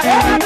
Yeah.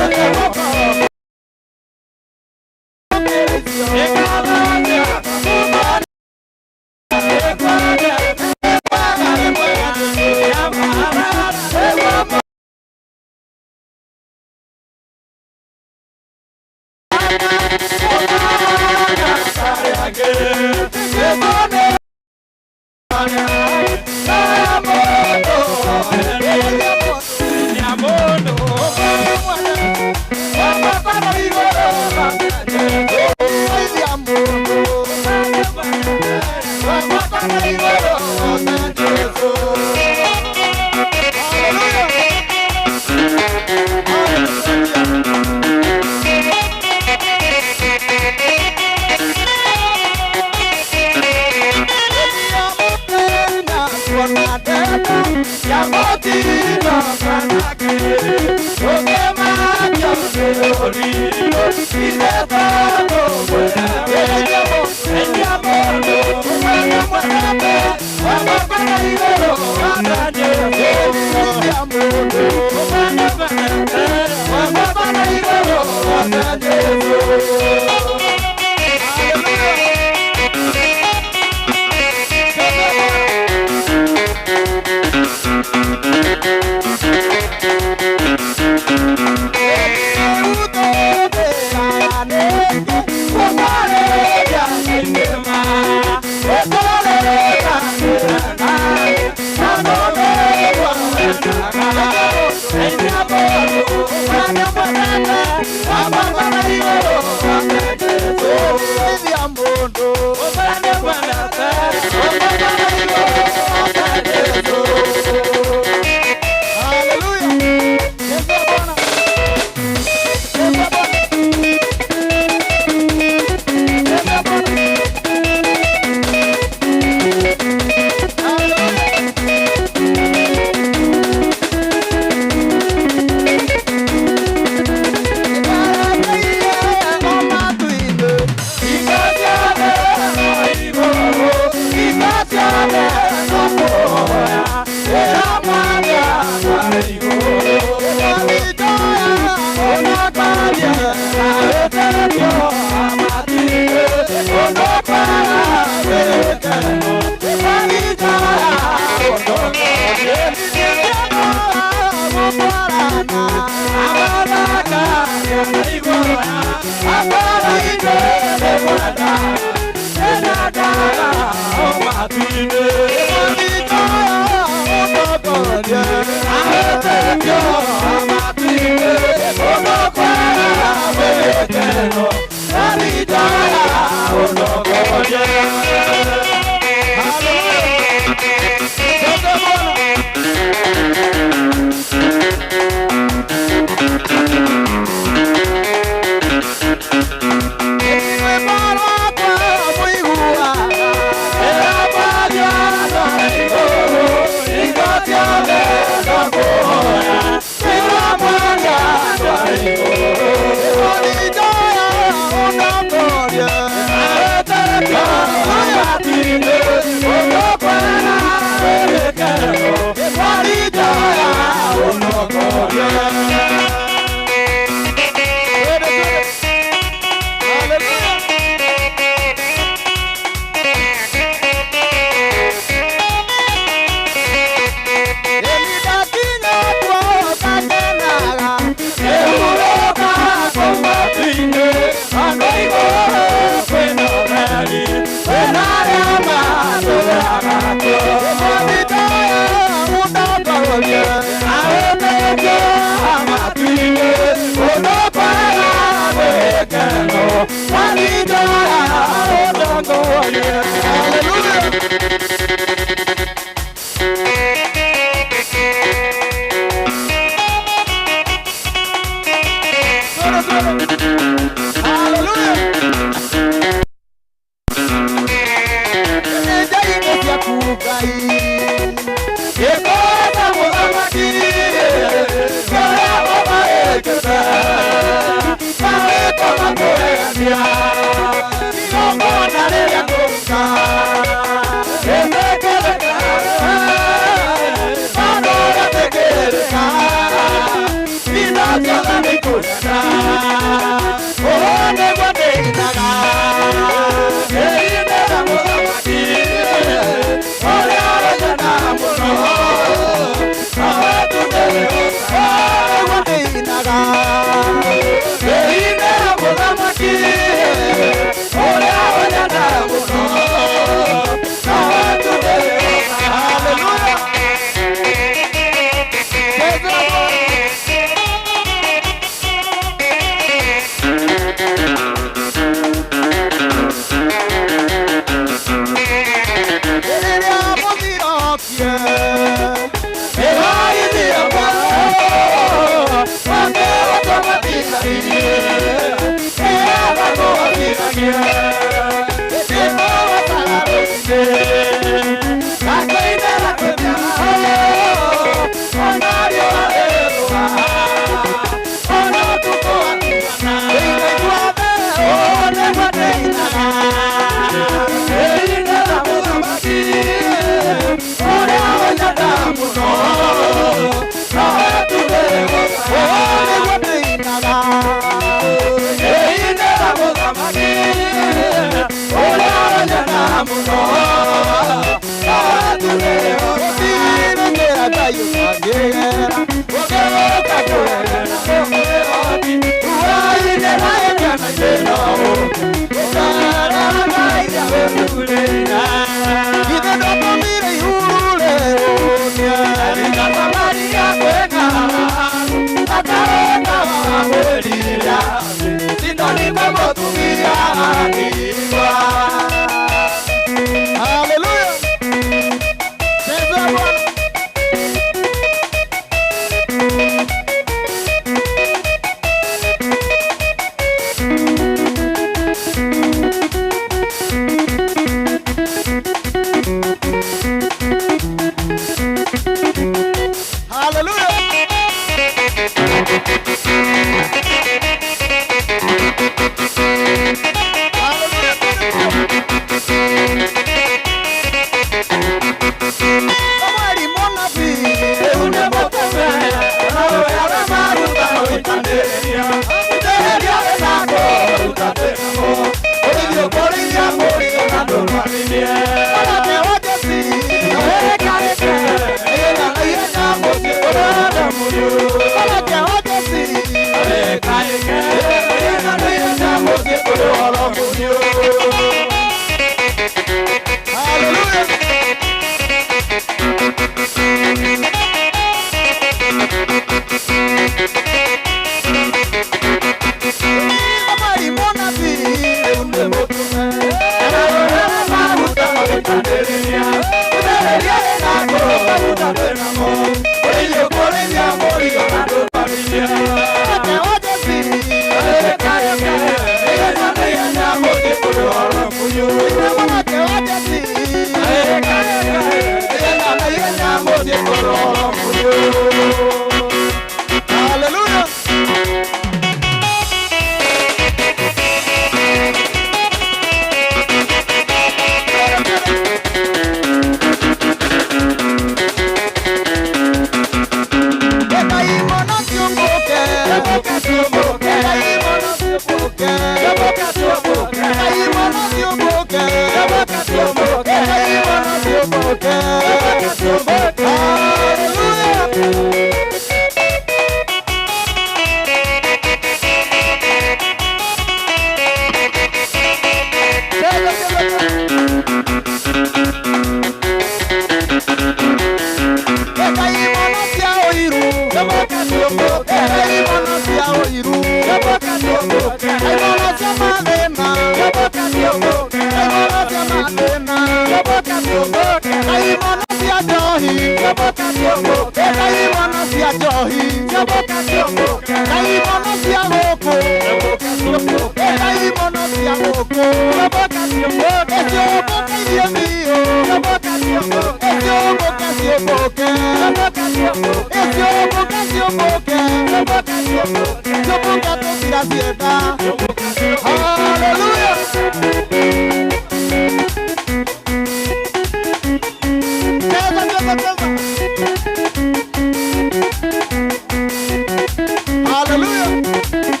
Hallelujah.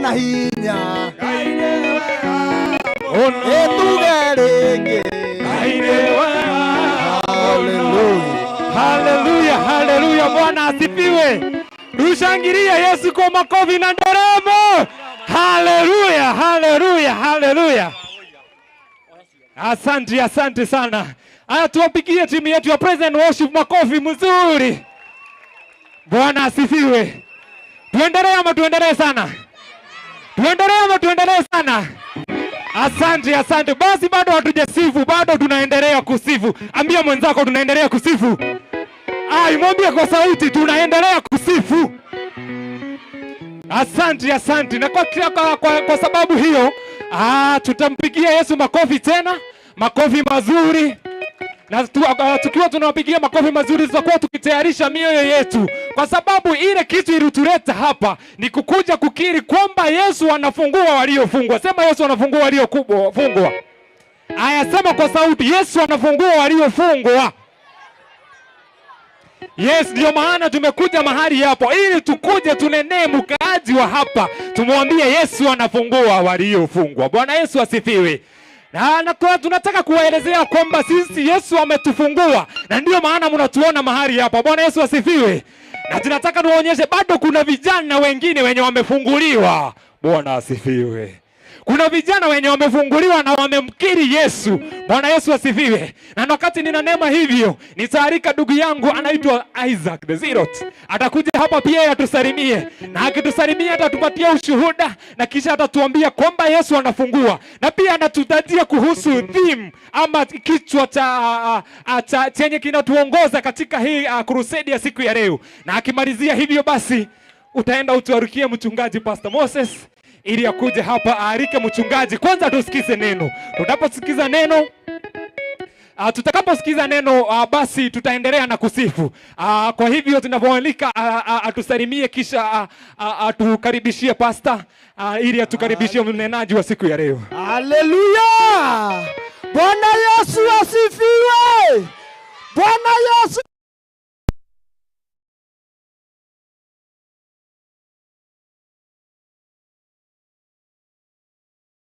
ena hinya etugerenge. Haleluya, haleluya, Bwana asifiwe. Tushangilie Yesu kwa makofi na nderemo. Haleluya, haleluya, haleluya. Asante sana. Haya, tuwapigie timu yetu ya Praise and Worship makofi mzuri. Bwana asifiwe. Tuendelee ama tuendelee sana? Tuendelee ama tuendelee sana? Asante. Basi bado hatujasifu, bado tunaendelea kusifu. Ambia mwenzako tunaendelea kusifu. Mwambie kwa sauti tunaendelea kusifu. Asante. Na kwa sababu hiyo, tutampigia Yesu makofi tena, makofi mazuri. Na tukiwa tunawapigia makofi mazuri, tutakuwa tukitayarisha mioyo yetu, kwa sababu ile kitu ilituleta hapa ni kukuja kukiri kwamba Yesu anafungua waliofungwa. Sema Yesu anafungua waliofungwa. Aya, sema kwa sauti, Yesu anafungua waliofungwa. Yes, ndio maana tumekuja mahali hapo ili tukuje tunenee mkaaji wa hapa, tumwambie Yesu anafungua waliofungwa. Bwana Yesu asifiwe. Na tunataka kuwaelezea kwamba sisi Yesu ametufungua, na ndio maana mnatuona mahali hapa. Bwana Yesu asifiwe. Na tunataka tuwaonyeshe bado kuna vijana wengine wenye wamefunguliwa. Bwana asifiwe. Kuna vijana wenye wamefunguliwa na wamemkiri Yesu. Bwana Yesu asifiwe. Na wakati ninanema hivyo, nitaarika ndugu yangu anaitwa Isaac the Zerot. Atakuja hapa pia atusalimie. Na akitusalimia atatupatia ushuhuda, na kisha atatuambia kwamba Yesu anafungua. Na pia anatutajia kuhusu theme ama kichwa cha chenye kinatuongoza katika hii crusade ya siku ya leo. Na akimalizia hivyo basi, utaenda utuarukie mchungaji Pastor Moses ili akuje hapa aarike mchungaji. Kwanza tusikize neno. Tutaposikiza neno, tutakaposikiza neno, basi tutaendelea na kusifu. Kwa hivyo tunavyoalika atusalimie, kisha atukaribishie pastor, ili atukaribishie mnenaji wa siku ya leo. Haleluya! Bwana Yesu asifiwe! Bwana Yesu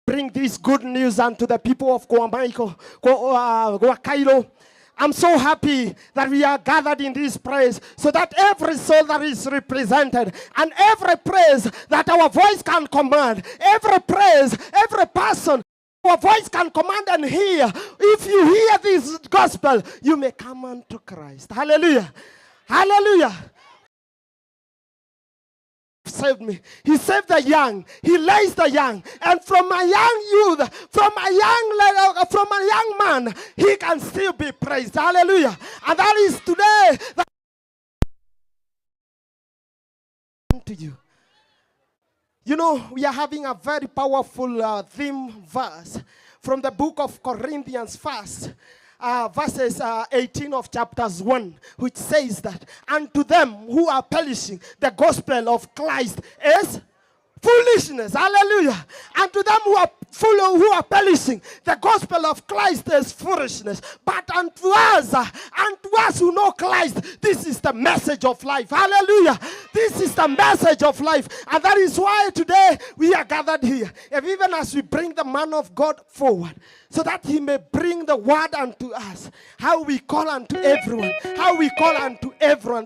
bring this good news unto the people of Kairo. I'm so happy that we are gathered in this praise, so that every soul that is represented and every praise that our voice can command, every praise, every person, our voice can command and hear. If you hear this gospel, you may come unto Christ. Hallelujah. Hallelujah. Saved me. He saved the young. He raised the young. And from a young youth, from a young man, he can still be praised. Hallelujah. And that is today that to you. You know, we are having a very powerful theme verse from the book of Corinthians first. Verses 18 of chapters 1, which says that, and to them who are perishing, the gospel of Christ is foolishness. Hallelujah. And to them who are perishing, the gospel of Christ is foolishness. But unto us who know Christ, this is the message of life. Hallelujah. This is the message of life. And that is why today we are gathered here. If even as we bring the man of God forward, so that he may bring the word unto us, how we call unto everyone,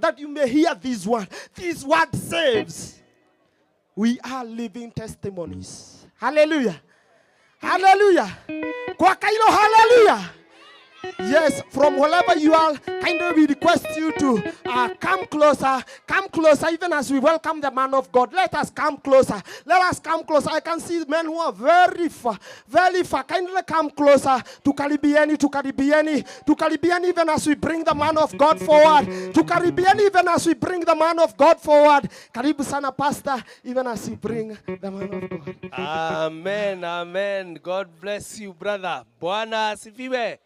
that you may hear this word. This word saves. We are living testimonies. Hallelujah. Hallelujah. Kwa Kairo, hallelujah. Yes, from wherever you are, we request you to come closer, even as we welcome the man of God. Let us come closer. I can see men who are very far. Kindly come closer to Caribbean, even as we bring the man of God forward. Karibu sana, Pastor, even as we bring the man of God. Amen. God bless you, brother. Bwana asifiwe.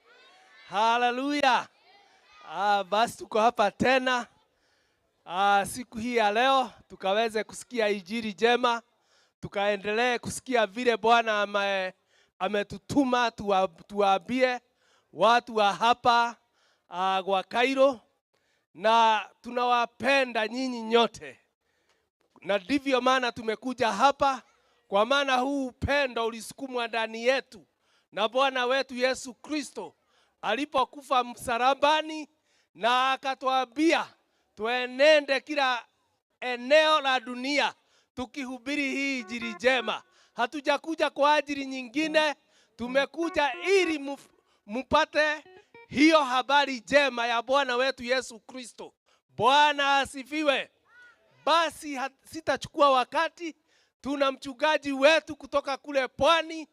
Hallelujah. Basi tuko hapa tena siku hii ya leo, tukaweze kusikia injili njema, tukaendelee kusikia vile Bwana ametutuma tuwaambie watu wa hapa wa Kairo, na tunawapenda nyinyi nyote. Na ndivyo maana tumekuja hapa kwa maana huu upendo ulisukumwa ndani yetu na Bwana wetu Yesu Kristo alipokufa msalabani, na akatuambia tuenende kila eneo la dunia tukihubiri hii injili njema. Hatujakuja kwa ajili nyingine, tumekuja ili mupate hiyo habari njema ya Bwana wetu Yesu Kristo. Bwana asifiwe. Basi sitachukua wakati, tuna mchungaji wetu kutoka kule pwani,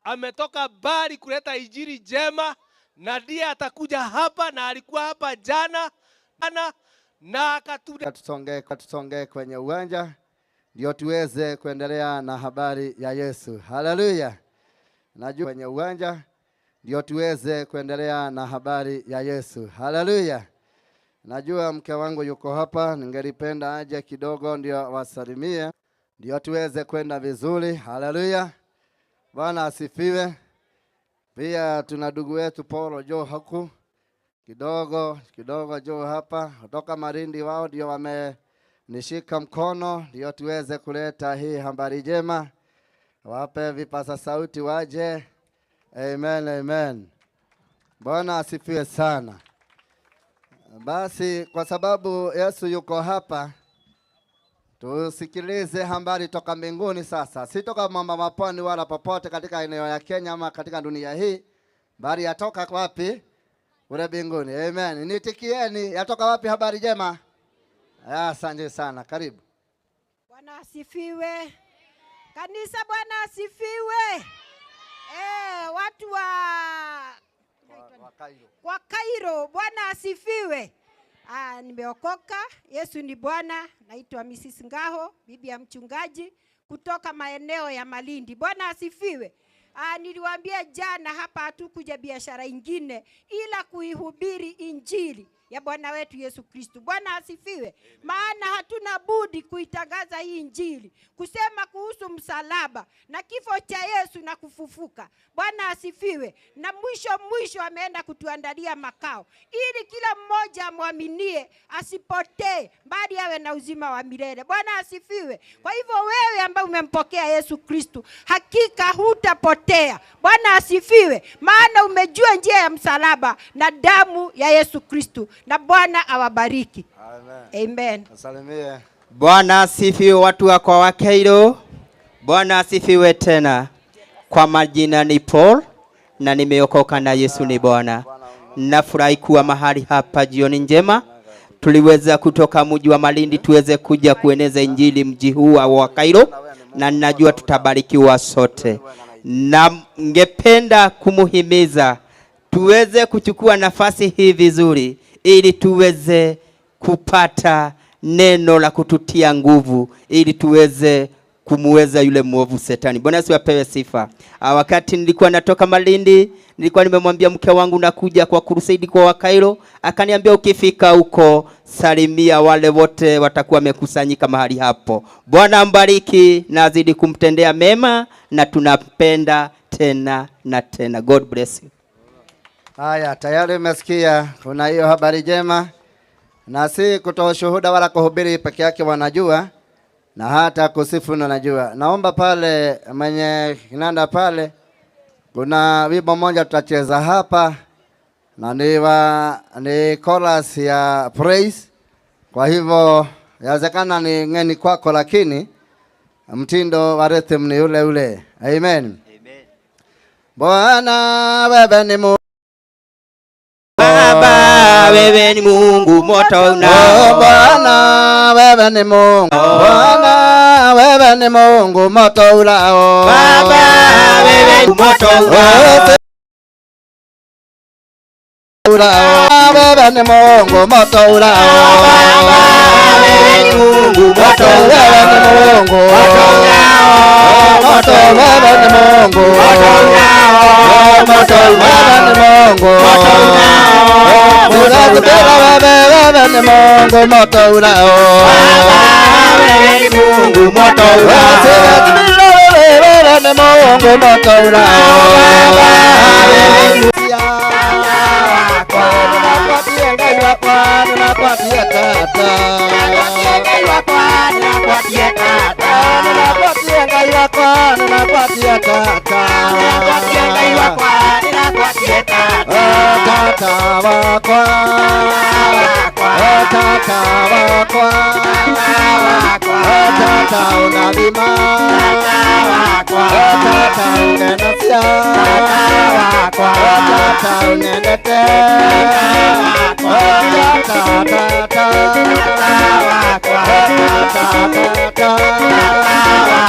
ametoka bali kuleta injili njema, na ndiye atakuja hapa na alikuwa hapa jana na tusonge kwenye uwanja ndio tuweze kuendelea na habari ya Yesu. Haleluya. Najua kwenye uwanja ndio tuweze kuendelea na habari ya Yesu. Haleluya. Najua mke wangu yuko hapa, ningelipenda aje kidogo ndio wasalimie ndio tuweze kwenda vizuri. Haleluya. Bwana asifiwe. Pia tuna ndugu wetu Paulo Jo huku kidogo Jo hapa kutoka Malindi, wao ndio wamenishika mkono ndio tuweze kuleta hii habari njema. Wape vipasa sauti waje. Amen, amen. Bwana asifiwe sana. Basi kwa sababu Yesu yuko hapa, tusikilize habari toka mbinguni sasa. Si toka mama maponi wala popote katika eneo ya Kenya ama katika dunia hii, bali yatoka wapi? Ule mbinguni. Amen. Nitikieni, yatoka wapi habari njema? Asante sana. Karibu. Bwana asifiwe. Kanisa, Bwana asifiwe. Watu wa Cairo, Bwana asifiwe. Nimeokoka, Yesu ni Bwana. Naitwa Mrs. Ngaho, bibi ya mchungaji kutoka maeneo ya Malindi. Bwana asifiwe. Niliwaambia jana hapa hatukuja biashara ingine ila kuihubiri injili ya Bwana wetu Yesu Kristo. Bwana asifiwe. Maana hatuna budi kuitangaza hii injili, kusema kuhusu msalaba na kifo cha Yesu na kufufuka. Bwana asifiwe. Na mwisho ameenda kutuandalia makao ili kila mmoja amwaminie asipotee, bali awe na uzima wa milele. Bwana asifiwe. Kwa hivyo wewe ambaye umempokea Yesu Kristo, hakika hutapotea. Bwana asifiwe. Maana umejua njia ya msalaba na damu ya Yesu Kristo. Na Bwana awabariki. Amen. Amen. Asalimie. Bwana asifiwe watu wa kwa Cairo. Bwana asifiwe tena. Kwa majina ni Paul na nimeokoka na Yesu ni Bwana. Nafurahi kuwa mahali hapa jioni njema. Tuliweza kutoka mji wa Malindi tuweze kuja kueneza injili mji huu wa Cairo, na ninajua tutabarikiwa sote. Na ngependa kumuhimiza tuweze kuchukua nafasi hii vizuri ili tuweze kupata neno la kututia nguvu ili tuweze kumuweza yule mwovu Shetani. Bwana Yesu apewe sifa. Wakati nilikuwa natoka Malindi, nilikuwa nimemwambia mke wangu nakuja kwa crusade kwa Cairo, akaniambia ukifika huko salimia wale wote watakuwa wamekusanyika mahali hapo. Bwana ambariki na azidi kumtendea mema, na tunapenda tena na tena. God bless you. Haya, tayari umesikia kuna hiyo habari njema, na si kutoa shuhuda wala kuhubiri peke yake wanajua, na hata kusifu na najua. Naomba pale mwenye kinanda pale, kuna wimbo moja tutacheza hapa na ni chorus ya praise. Kwa hivyo yawezekana ni ngeni kwako, lakini mtindo wa rhythm ni ule ule. Amen. Amen. Bwana wewe ni Mungu. Baba wewe ni Mungu moto unao. Bwana wewe ni Mungu. Bwana wewe ni Mungu moto unao. Baba wewe ni moto unao. Wewe ni Mungu moto unao. Baba wewe ni Mungu moto unao. Mungu moto unao. Moto wewe ni Mungu moto unao. Moto wewe ni Mungu moto unao. Wewe ni Mungu moto unao. Baba wewe ni Mungu moto unao. Wewe ni Mungu moto unao. Baba wewe ni tunapatia tata. Tunapatia ngai wako. nĩrakwatia tata, ndĩrakwatia Ngai wakwa, ndĩrakwatia tata, tata wakwa, tata wakwa, tata unathima, tata ungenacia, tata unendete,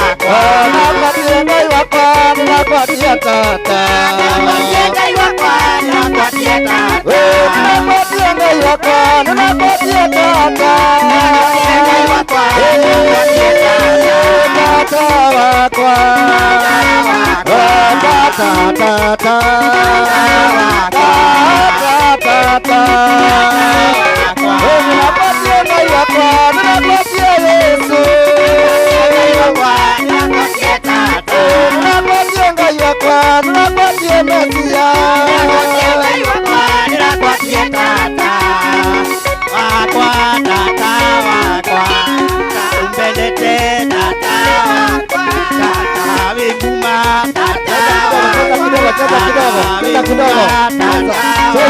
nakwatia Ngai wakwa, nakwatia tata, nakwatia Ngai wakwa, nakwatia tata, nakwatia Ngai wakwa, nakwatia tata, tata wakwa, nakwatia Ngai wakwa, nakwatia Yesu, nakwatia Ngai wakwa, nakwatia Mesia, nakwatia Ngai wakwa, nakwatia tata, wakwa tata wakwa, umbelete tata wakwa, tata wiguma tata wakwa, tata wiguma tata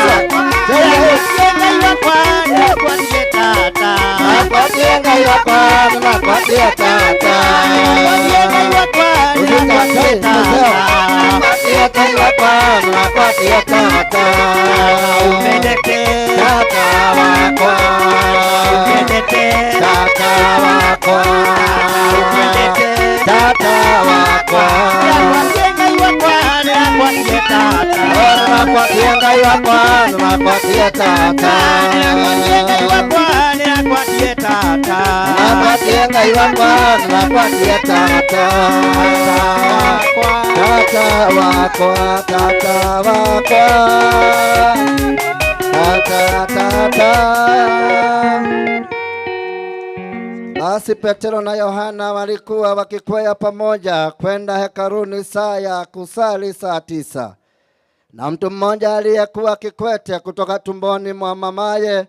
wakwa, nakwatia Ngai wakwa, nakwatia tata, nakwatia Ngai wakwa, nakwatia tata, nakwatia Ngai wakwa, nakwatia tata, nakwatia Ngai wakwa, nakwatia tata, umbelete tata wakwa, umbelete tata wakwa, umbelete tata wakwa, nakwatia Ngai wakwa, nakwatia tata, nakwatia Ngai wakwa, nakwatia tata, nakwatia Ngai wakwa, nakwatia tata, nakwatia Ngai wakwa, nakwatia tata, tata wakwa, tata wakwa, tata tata. Basi Petero na Yohana walikuwa wakikwea pamoja kwenda hekaluni saa ya kusali saa 9. Na mtu mmoja aliyekuwa kikwete kutoka tumboni mwa mamaye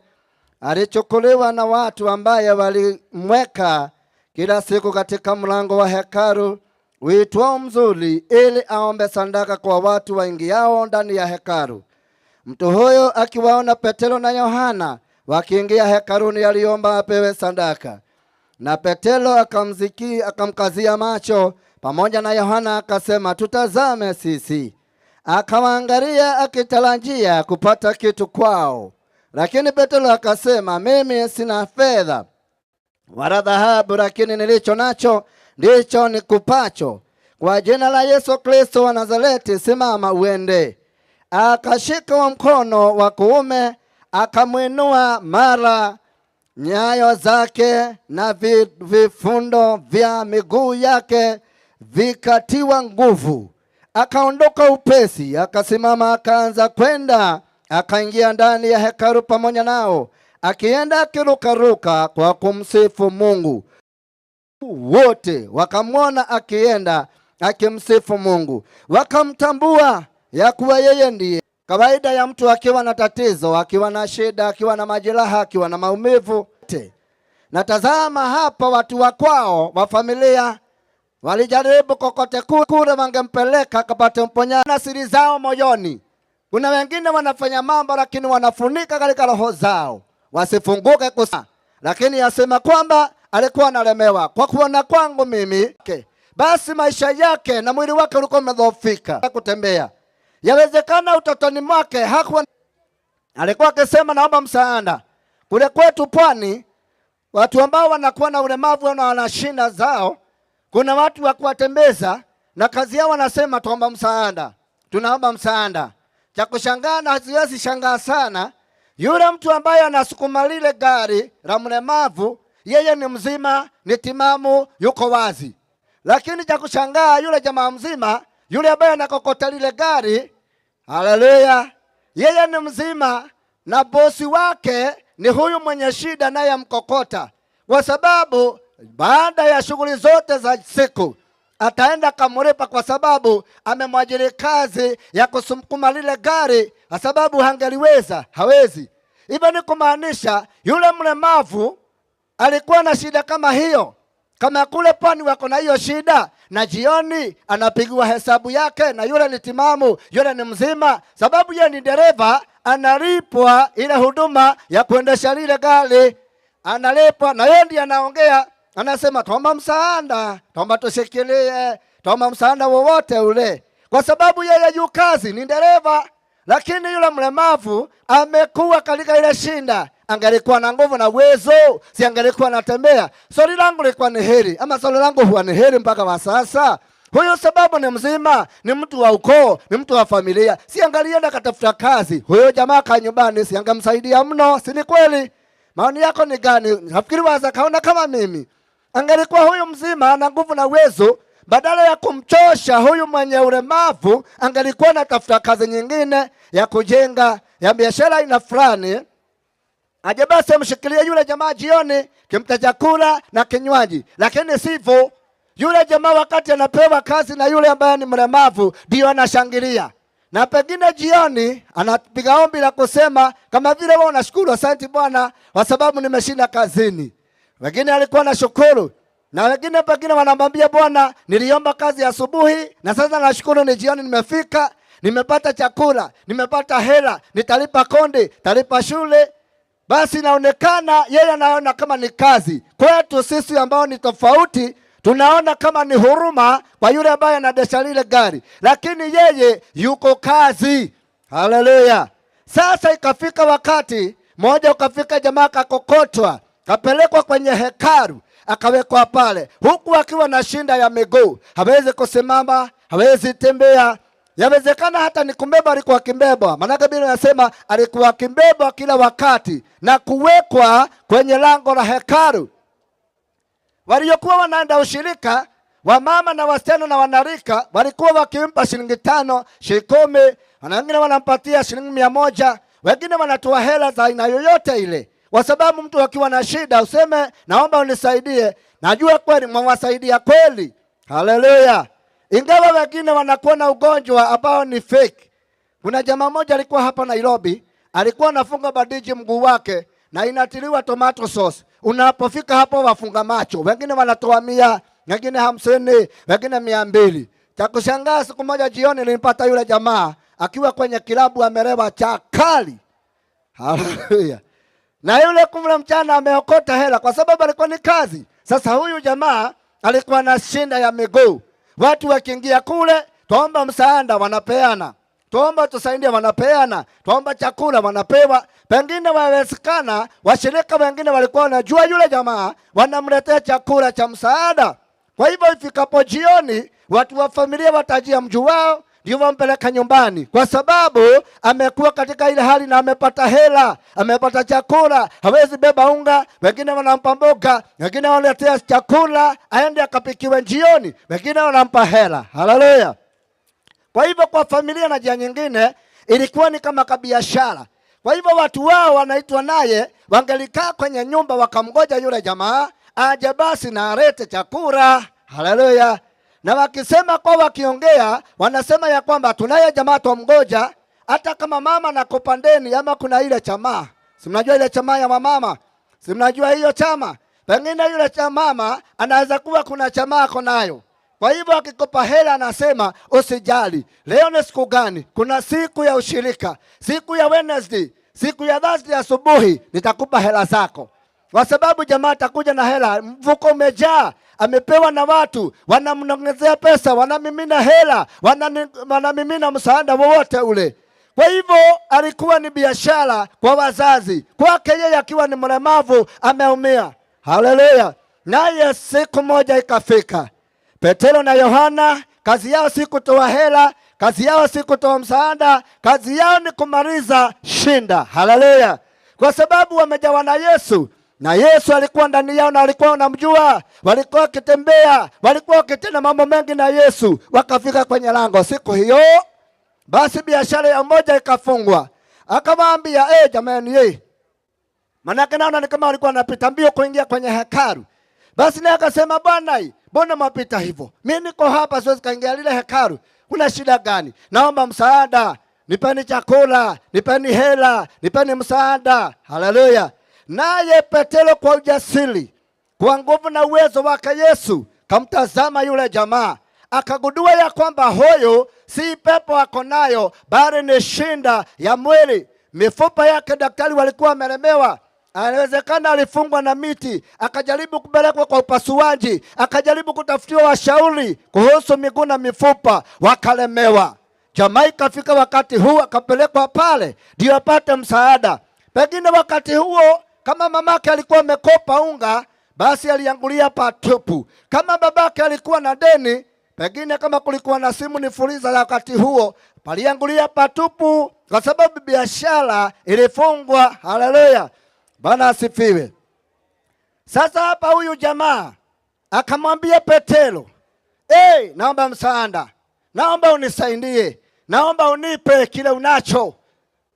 alichukuliwa na watu ambaye walimweka kila siku katika mlango wa hekalu uitwao Mzuri, ili aombe sadaka kwa watu waingiao ndani ya hekalu. Mtu huyo akiwaona Petero na Yohana wakiingia hekaluni, aliomba apewe sadaka. Na Petero akamkazia macho pamoja na Yohana akasema, tutazame sisi. Akawaangalia akitarajia kupata kitu kwao. Lakini Petero akasema, mimi sina fedha wala dhahabu, lakini nilicho nacho ndicho nikupacho. Kwa jina la Yesu Kristo wa Nazareti, simama uende. Akashika mkono wa kuume akamwinua, mara nyayo zake na vifundo vya miguu yake vikatiwa nguvu. Akaondoka upesi, akasimama, akaanza kwenda, akaingia ndani ya hekalu pamoja nao, akienda akirukaruka kwa kumsifu Mungu. Wote wakamwona akienda akimsifu Mungu, wakamtambua ya kuwa yeye ndiye. Kawaida ya mtu akiwa na tatizo, akiwa na shida, akiwa na majeraha, akiwa na maumivu. Na tazama hapa, watu wa kwao wa familia walijaribu kokote kule wangempeleka akapate mponya na siri zao moyoni. Kuna wengine wanafanya mambo lakini wanafunika katika roho zao wasifunguke kusa. Lakini yasema kwamba alikuwa analemewa kwa kuona kwangu mimi. Basi maisha yake na mwili wake ulikuwa umedhoofika kutembea. Yawezekana utotoni mwake hakuwa, alikuwa akisema naomba msaada. Kule kwetu pwani, watu ambao wanakuwa na ulemavu na wana shida zao, kuna watu wa kuwatembeza na kazi yao wanasema tuomba msaada, tunaomba msaada. Cha kushangaa na haziwezi shangaa sana, yule mtu ambaye anasukuma lile gari la mlemavu, yeye ni mzima, ni timamu, yuko wazi. Lakini cha kushangaa yule jamaa mzima, yule ambaye anakokota lile gari, haleluya, yeye ni mzima na bosi wake ni huyu mwenye shida naye mkokota. Kwa sababu baada ya shughuli zote za siku ataenda kamlipa, kwa sababu amemwajiri kazi ya kusukuma lile gari, kwa sababu hangeliweza, hawezi. Hivyo ni kumaanisha yule mlemavu alikuwa na shida kama hiyo, Kama kule pwani wako na hiyo shida, na jioni anapigiwa hesabu yake, na yule ni timamu, yule ni mzima, sababu yeye ni dereva, analipwa ile huduma ya kuendesha lile gari, analipwa, na yeye ndiye anaongea, anasema tuomba msaada, tuomba tushikilie, tuomba msaada wowote ule, kwa sababu yeye yu kazi, ni dereva. Lakini yule mlemavu amekuwa katika ile shinda, angelikuwa na nguvu na uwezo, si angelikuwa anatembea. Swali langu lilikuwa ni heri, ama swali langu huwa ni heri mpaka wa sasa. Huyo sababu ni mzima, ni mtu wa ukoo, ni mtu wa familia, si angalienda katafuta kazi. Huyo jamaa ka nyumbani, si angemsaidia mno, si ni kweli? Maoni yako ni gani? Nafikiri waza kaona kama mimi. Angelikuwa huyu mzima ana nguvu na uwezo, badala ya kumchosha huyu mwenye ulemavu, angelikuwa anatafuta kazi nyingine ya kujenga, ya biashara ina fulani. Aje basi mshikilie yule jamaa jioni, kimta chakula na kinywaji. Lakini sivyo, yule jamaa wakati anapewa kazi na yule ambaye ni mlemavu, ndio anashangilia. Na pengine jioni anapiga ombi la kusema kama vile wewe unashukuru, asante Bwana kwa sababu nimeshinda kazini. Wengine alikuwa anashukuru, na wengine pengine wanamwambia Bwana, niliomba kazi asubuhi na sasa nashukuru ni jioni nimefika, nimepata chakula, nimepata hela, nitalipa konde, talipa shule. Basi inaonekana yeye anaona kama ni kazi. Kwetu sisi ambao ni tofauti, tunaona kama ni huruma kwa yule ambaye anaendesha lile gari, lakini yeye yuko kazi. Haleluya. Sasa ikafika wakati mmoja, ukafika jamaa kakokotwa, kapelekwa kwenye hekalu, akawekwa pale, huku akiwa na shinda ya miguu, hawezi kusimama, hawezi tembea. Yawezekana hata ni kumbeba alikuwa kimbebwa, maana Biblia inasema alikuwa kimbebwa kila wakati na kuwekwa kwenye lango la hekalu. Waliokuwa wanaenda ushirika, wamama na wasichana na wanarika, walikuwa wakimpa shilingi 5, shilingi 10, na wengine wanampatia shilingi 100, wengine wanatoa hela za aina yoyote ile. Kwa sababu mtu akiwa na shida useme naomba unisaidie, najua kweli mwawasaidia kweli. Haleluya. Ingawa wengine wanakuwa na ugonjwa ambao ni fake. Kuna jamaa mmoja alikuwa hapa Nairobi, alikuwa anafunga bandiji mguu wake na inatiliwa tomato sauce. Unapofika hapo wafunga macho, wengine wanatoa 100, wengine 50, wengine 200. Cha kushangaza, siku moja jioni nilipata yule jamaa akiwa kwenye kilabu amelewa chakali. Haleluya. Na yule kumla mchana ameokota hela kwa sababu alikuwa ni kazi. Sasa huyu jamaa alikuwa na shinda ya miguu. Watu wakiingia kule, tuomba msaada wanapeana, tuomba tusaidie wanapeana, tuomba chakula wanapewa. Pengine wawezekana washirika wengine walikuwa wanajua yule jamaa, wanamletea chakula cha msaada. Kwa hivyo ifikapo jioni, watu wa familia watajia mjuu wao, ndio wampeleka nyumbani, kwa sababu amekuwa katika ile hali na amepata hela, amepata chakula, hawezi beba unga. Wengine wanampa mboga, wengine wanaletea chakula aende akapikiwe jioni, wengine wanampa hela. Haleluya. Kwa hivyo kwa familia na jia nyingine ilikuwa ni kama kabiashara. Kwa hivyo watu wao wanaitwa naye, wangelikaa kwenye nyumba wakamgoja yule jamaa aje basi na alete chakula. Haleluya. Na wakisema kwa wakiongea, wanasema ya kwamba tunaye jamaa tumgoja, hata kama mama na kopandeni ama kuna ile chama. Si mnajua ile chama ya mama? Si mnajua hiyo chama? Pengine yule cha mama anaweza kuwa kuna chama ako nayo. Kwa hivyo akikopa hela anasema usijali. Leo ni siku gani? Kuna siku ya ushirika, siku ya Wednesday, siku ya Thursday asubuhi nitakupa hela zako. Kwa sababu jamaa atakuja na hela, mfuko umejaa, amepewa na watu, wanamnongezea pesa, wanamimina hela, wanamimina msaada wowote ule. Kwa hivyo alikuwa ni biashara kwa wazazi, kwake yeye akiwa ni mlemavu ameumia. Haleluya. Naye siku moja ikafika, Petero na Yohana kazi yao si kutoa hela, kazi yao si kutoa msaada, kazi yao ni kumaliza shinda. Haleluya. Kwa sababu wamejawa na Yesu, na Yesu alikuwa ndani yao na walikuwa wanamjua, walikuwa wakitembea, walikuwa wakitenda mambo mengi na Yesu. Wakafika kwenye lango siku hiyo, basi biashara ya mmoja ikafungwa. Akamwambia jamani manake naona ni kama walikuwa wanapita mbio kuingia kwenye hekalu. Basi naye akasema, Bwana, mbona mapita hivyo? Mimi niko hapa siwezi kaingia lile hekalu. Kuna shida gani? Naomba msaada. Nipeni chakula, nipeni hela, nipeni msaada. Haleluya. Naye Petero kwa ujasiri kwa nguvu na uwezo wake Yesu kamtazama yule jamaa, akagundua ya kwamba huyu si pepo ako nayo, bali ni shinda ya mwili. Mifupa yake daktari walikuwa wamelemewa, inawezekana alifungwa na miti, akajaribu kupelekwa kwa upasuaji, akajaribu kutafutiwa washauri kuhusu miguu na mifupa, wakalemewa. Jamaa ikafika wakati huu akapelekwa pale ndio apate msaada. Pengine wakati huo kama mamake alikuwa amekopa unga, basi aliangulia patupu. Kama babake alikuwa na deni, pengine kama kulikuwa na simu ni fuliza ya wakati huo, paliangulia patupu kwa sababu biashara ilifungwa. Haleluya, Bwana asifiwe. Sasa hapa huyu jamaa akamwambia Petero, naomba msaada, naomba unisaidie, naomba unipe kile unacho.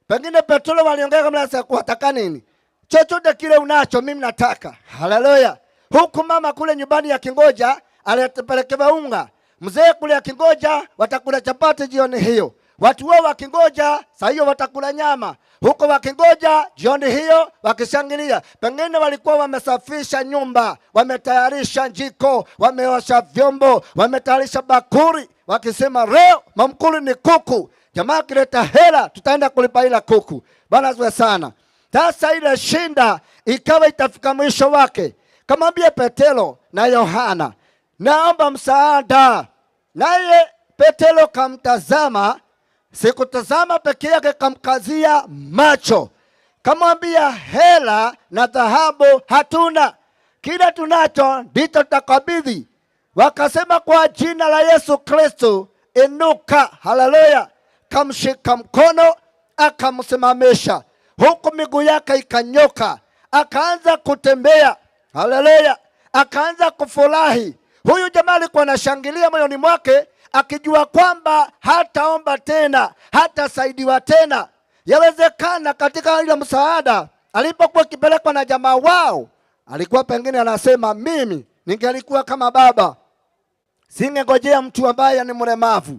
Pengine Petero waliongea kama sasa kuataka nini? Chochote kile unacho mimi nataka. Haleluya. Huku mama kule nyumbani ya kingoja alipelekewa unga. Mzee kule ya kingoja watakula chapati jioni hiyo. Watu wao wakingoja saa hiyo watakula nyama. Huko wakingoja jioni hiyo wakishangilia. Pengine walikuwa wamesafisha nyumba, wametayarisha jiko, wameosha vyombo, wametayarisha bakuri, wakisema leo mamkuli ni kuku. Jamaa kileta hela tutaenda kulipa ila kuku. Bwana asifiwe sana. Sasa ile shinda ikawa itafika mwisho wake. Kamwambia Petero na Yohana, naomba msaada. Naye Petero kamtazama, sikutazama peke yake, kamkazia macho. Kamwambia hela na dhahabu hatuna, kila tunacho ndicho tutakabidhi. Wakasema kwa jina la Yesu Kristo inuka. Haleluya. Kamshika mkono akamsimamisha, huku miguu yake ikanyoka, akaanza kutembea. Haleluya. Akaanza kufurahi. Huyu jamaa alikuwa anashangilia moyoni mwake, akijua kwamba hataomba tena, hatasaidiwa tena. Yawezekana katika ile msaada alipokuwa kipelekwa na jamaa wao, alikuwa pengine anasema, mimi ningelikuwa kama baba, singengojea mtu ambaye ni mlemavu.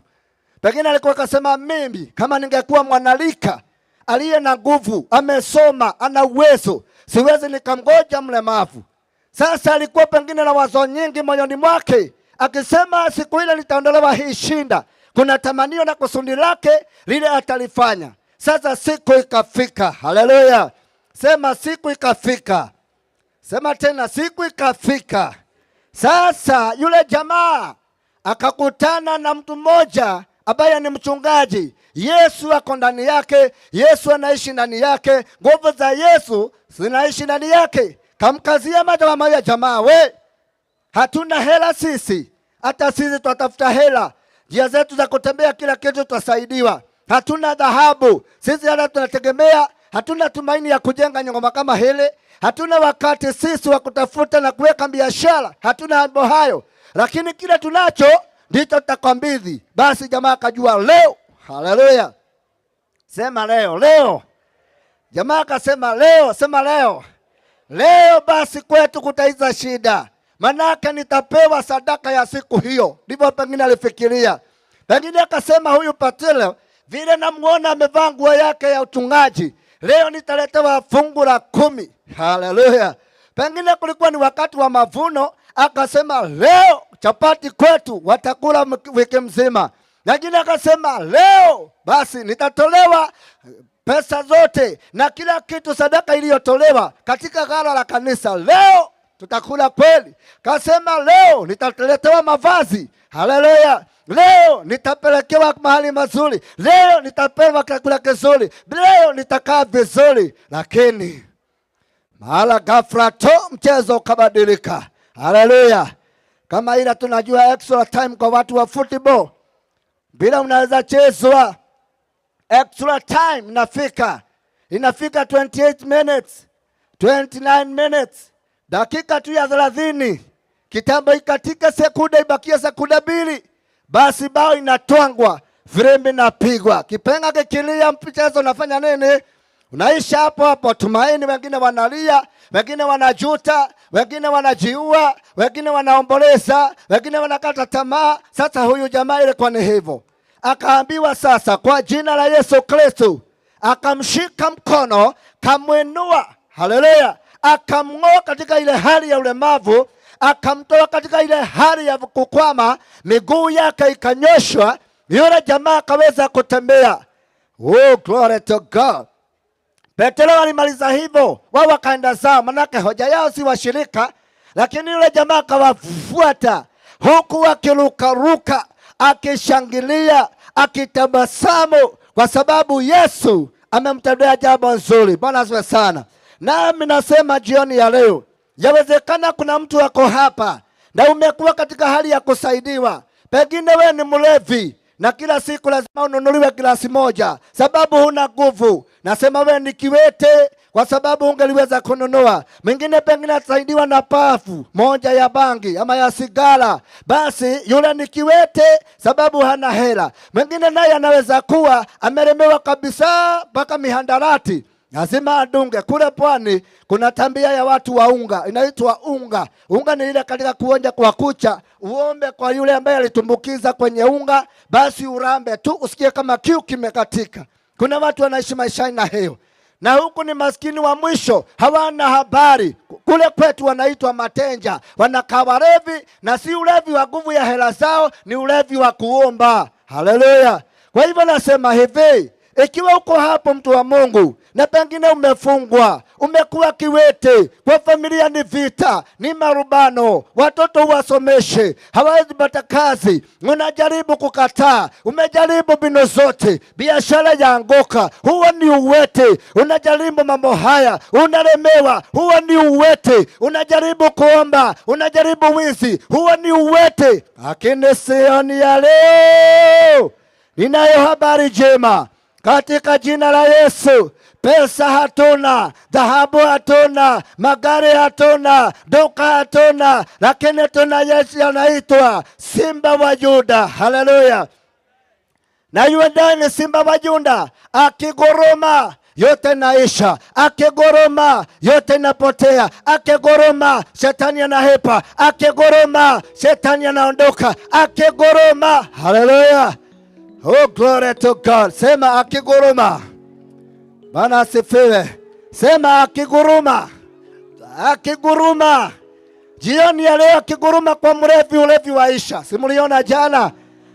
Pengine alikuwa akasema, mimi kama ningekuwa mwanalika aliye na nguvu, amesoma, ana uwezo, siwezi nikamgoja mlemavu. Sasa alikuwa pengine na wazo nyingi moyoni mwake, akisema siku ile nitaondolewa hii shinda. Kuna tamanio na kusudi lake lile atalifanya. Sasa siku ikafika. Haleluya. Sema siku ikafika. Sema tena siku ikafika. Sasa yule jamaa akakutana na mtu mmoja ambaye ni mchungaji. Yesu ako ndani yake, Yesu anaishi ndani yake, nguvu za Yesu zinaishi ndani yake. Kamkazia macho mmoja, jamaa we, hatuna hela sisi, hata sisi tutatafuta hela, njia zetu za kutembea kila kitu tutasaidiwa. Hatuna dhahabu sisi, hata tunategemea, hatuna tumaini ya kujenga nyumba kama hele, hatuna wakati sisi wa kutafuta na kuweka biashara, hatuna mambo hayo, lakini kile tunacho ndicho tutakabidhi. Basi jamaa akajua leo. Haleluya. Sema leo, leo. Jamaa akasema leo, sema leo. Leo basi kwetu kutaiza shida, manake nitapewa sadaka ya siku hiyo. Ndivyo pengine alifikiria. Pengine akasema huyu Petero, vile namuona amevaa nguo yake ya uchungaji, leo nitaletewa fungu la 10. Haleluya. Pengine kulikuwa ni wakati wa mavuno, akasema leo chapati kwetu watakula wiki mzima. Lakini akasema leo basi nitatolewa pesa zote na kila kitu, sadaka iliyotolewa katika ghala la kanisa. Leo tutakula kweli. Kasema leo nitaletewa mavazi. Haleluya. Leo nitapelekewa mahali mazuri. Leo nitapewa chakula kizuri. Leo nitakaa vizuri. Lakini mahala ghafla tu mchezo ukabadilika. Haleluya. Kama ila tunajua extra time kwa watu wa football, bila unaweza chezwa. Extra time inafika 28 minutes, 29 minutes, dakika tu ya 30. Kitambo ikatika sekunde, ibakia sekunde 2, basi bao inatwangwa, firimbi inapigwa, kipenga kikilia, mchezo unafanya nini? Unaisha hapo hapo. Tumaini, wengine wanalia, wengine wanajuta, wengine wanajiua, wengine wanaomboleza, wengine wanakata tamaa. Sasa huyu jamaa ile kwa ni hivyo, akaambiwa sasa kwa jina la Yesu Kristo, akamshika mkono, kamwinua. Haleluya. akamng'oa katika ile hali ya ulemavu, akamtoa katika ile hali ya kukwama, miguu yake ikanyoshwa, yule jamaa akaweza kutembea. Oh, glory to God. Petro alimaliza hivyo, wao wakaenda zao, manake hoja yao si washirika, lakini yule jamaa akawafuata huku akirukaruka, akishangilia, akitabasamu, kwa sababu Yesu amemtendea jambo nzuri. Bwana asifiwe sana. Nami nasema jioni ya leo, yawezekana kuna mtu wako hapa na umekuwa katika hali ya kusaidiwa. Pengine we ni mlevi na kila siku lazima ununuliwe glasi moja sababu huna nguvu. Nasema we ni kiwete kwa sababu ungeliweza kununua. Mwingine pengine atasaidiwa na pafu moja ya bangi ama ya sigara, basi yule ni kiwete sababu hana hela. Mwingine naye anaweza kuwa amelemewa kabisa mpaka mihandarati, lazima adunge. Kule pwani kuna tambia ya watu wa unga, inaitwa unga. Unga ni ile katika kuonja kwa kucha, uombe kwa yule ambaye alitumbukiza kwenye unga, basi urambe tu usikie kama kiu kimekatika. Kuna watu wanaishi maisha na hiyo. Na huku ni maskini wa mwisho, hawana habari. Kule kwetu wanaitwa matenja, wanakaa walevi, na si ulevi wa nguvu ya hela zao, ni ulevi wa kuomba. Haleluya. Kwa hivyo nasema hivi, ikiwa uko hapo mtu wa Mungu na pengine umefungwa, umekuwa kiwete, kwa familia ni vita, ni marubano, watoto uwasomeshe, hawezi pata kazi, unajaribu kukataa, umejaribu bino zote, biashara yaanguka, huo ni uwete. Unajaribu mambo haya, unalemewa, huo ni uwete. Unajaribu kuomba, unajaribu wizi, huo ni uwete. Lakini sioni ya leo ninayo habari njema katika jina la Yesu. Pesa hatuna, dhahabu hatuna, magari hatuna, duka hatuna, lakini tuna Yesu anaitwa Simba wa Yuda. Haleluya. Na yule ndani Simba wa Yuda akiguruma yote naisha, akiguruma yote napotea, akiguruma shetani anahepa, akiguruma shetani anaondoka, akiguruma. Haleluya. Oh, glory to God. Sema akiguruma. Bwana asifiwe. Sema akiguruma. Akiguruma. Jioni ya leo akiguruma kwa mlevi, ulevi waisha. Simuliona jana.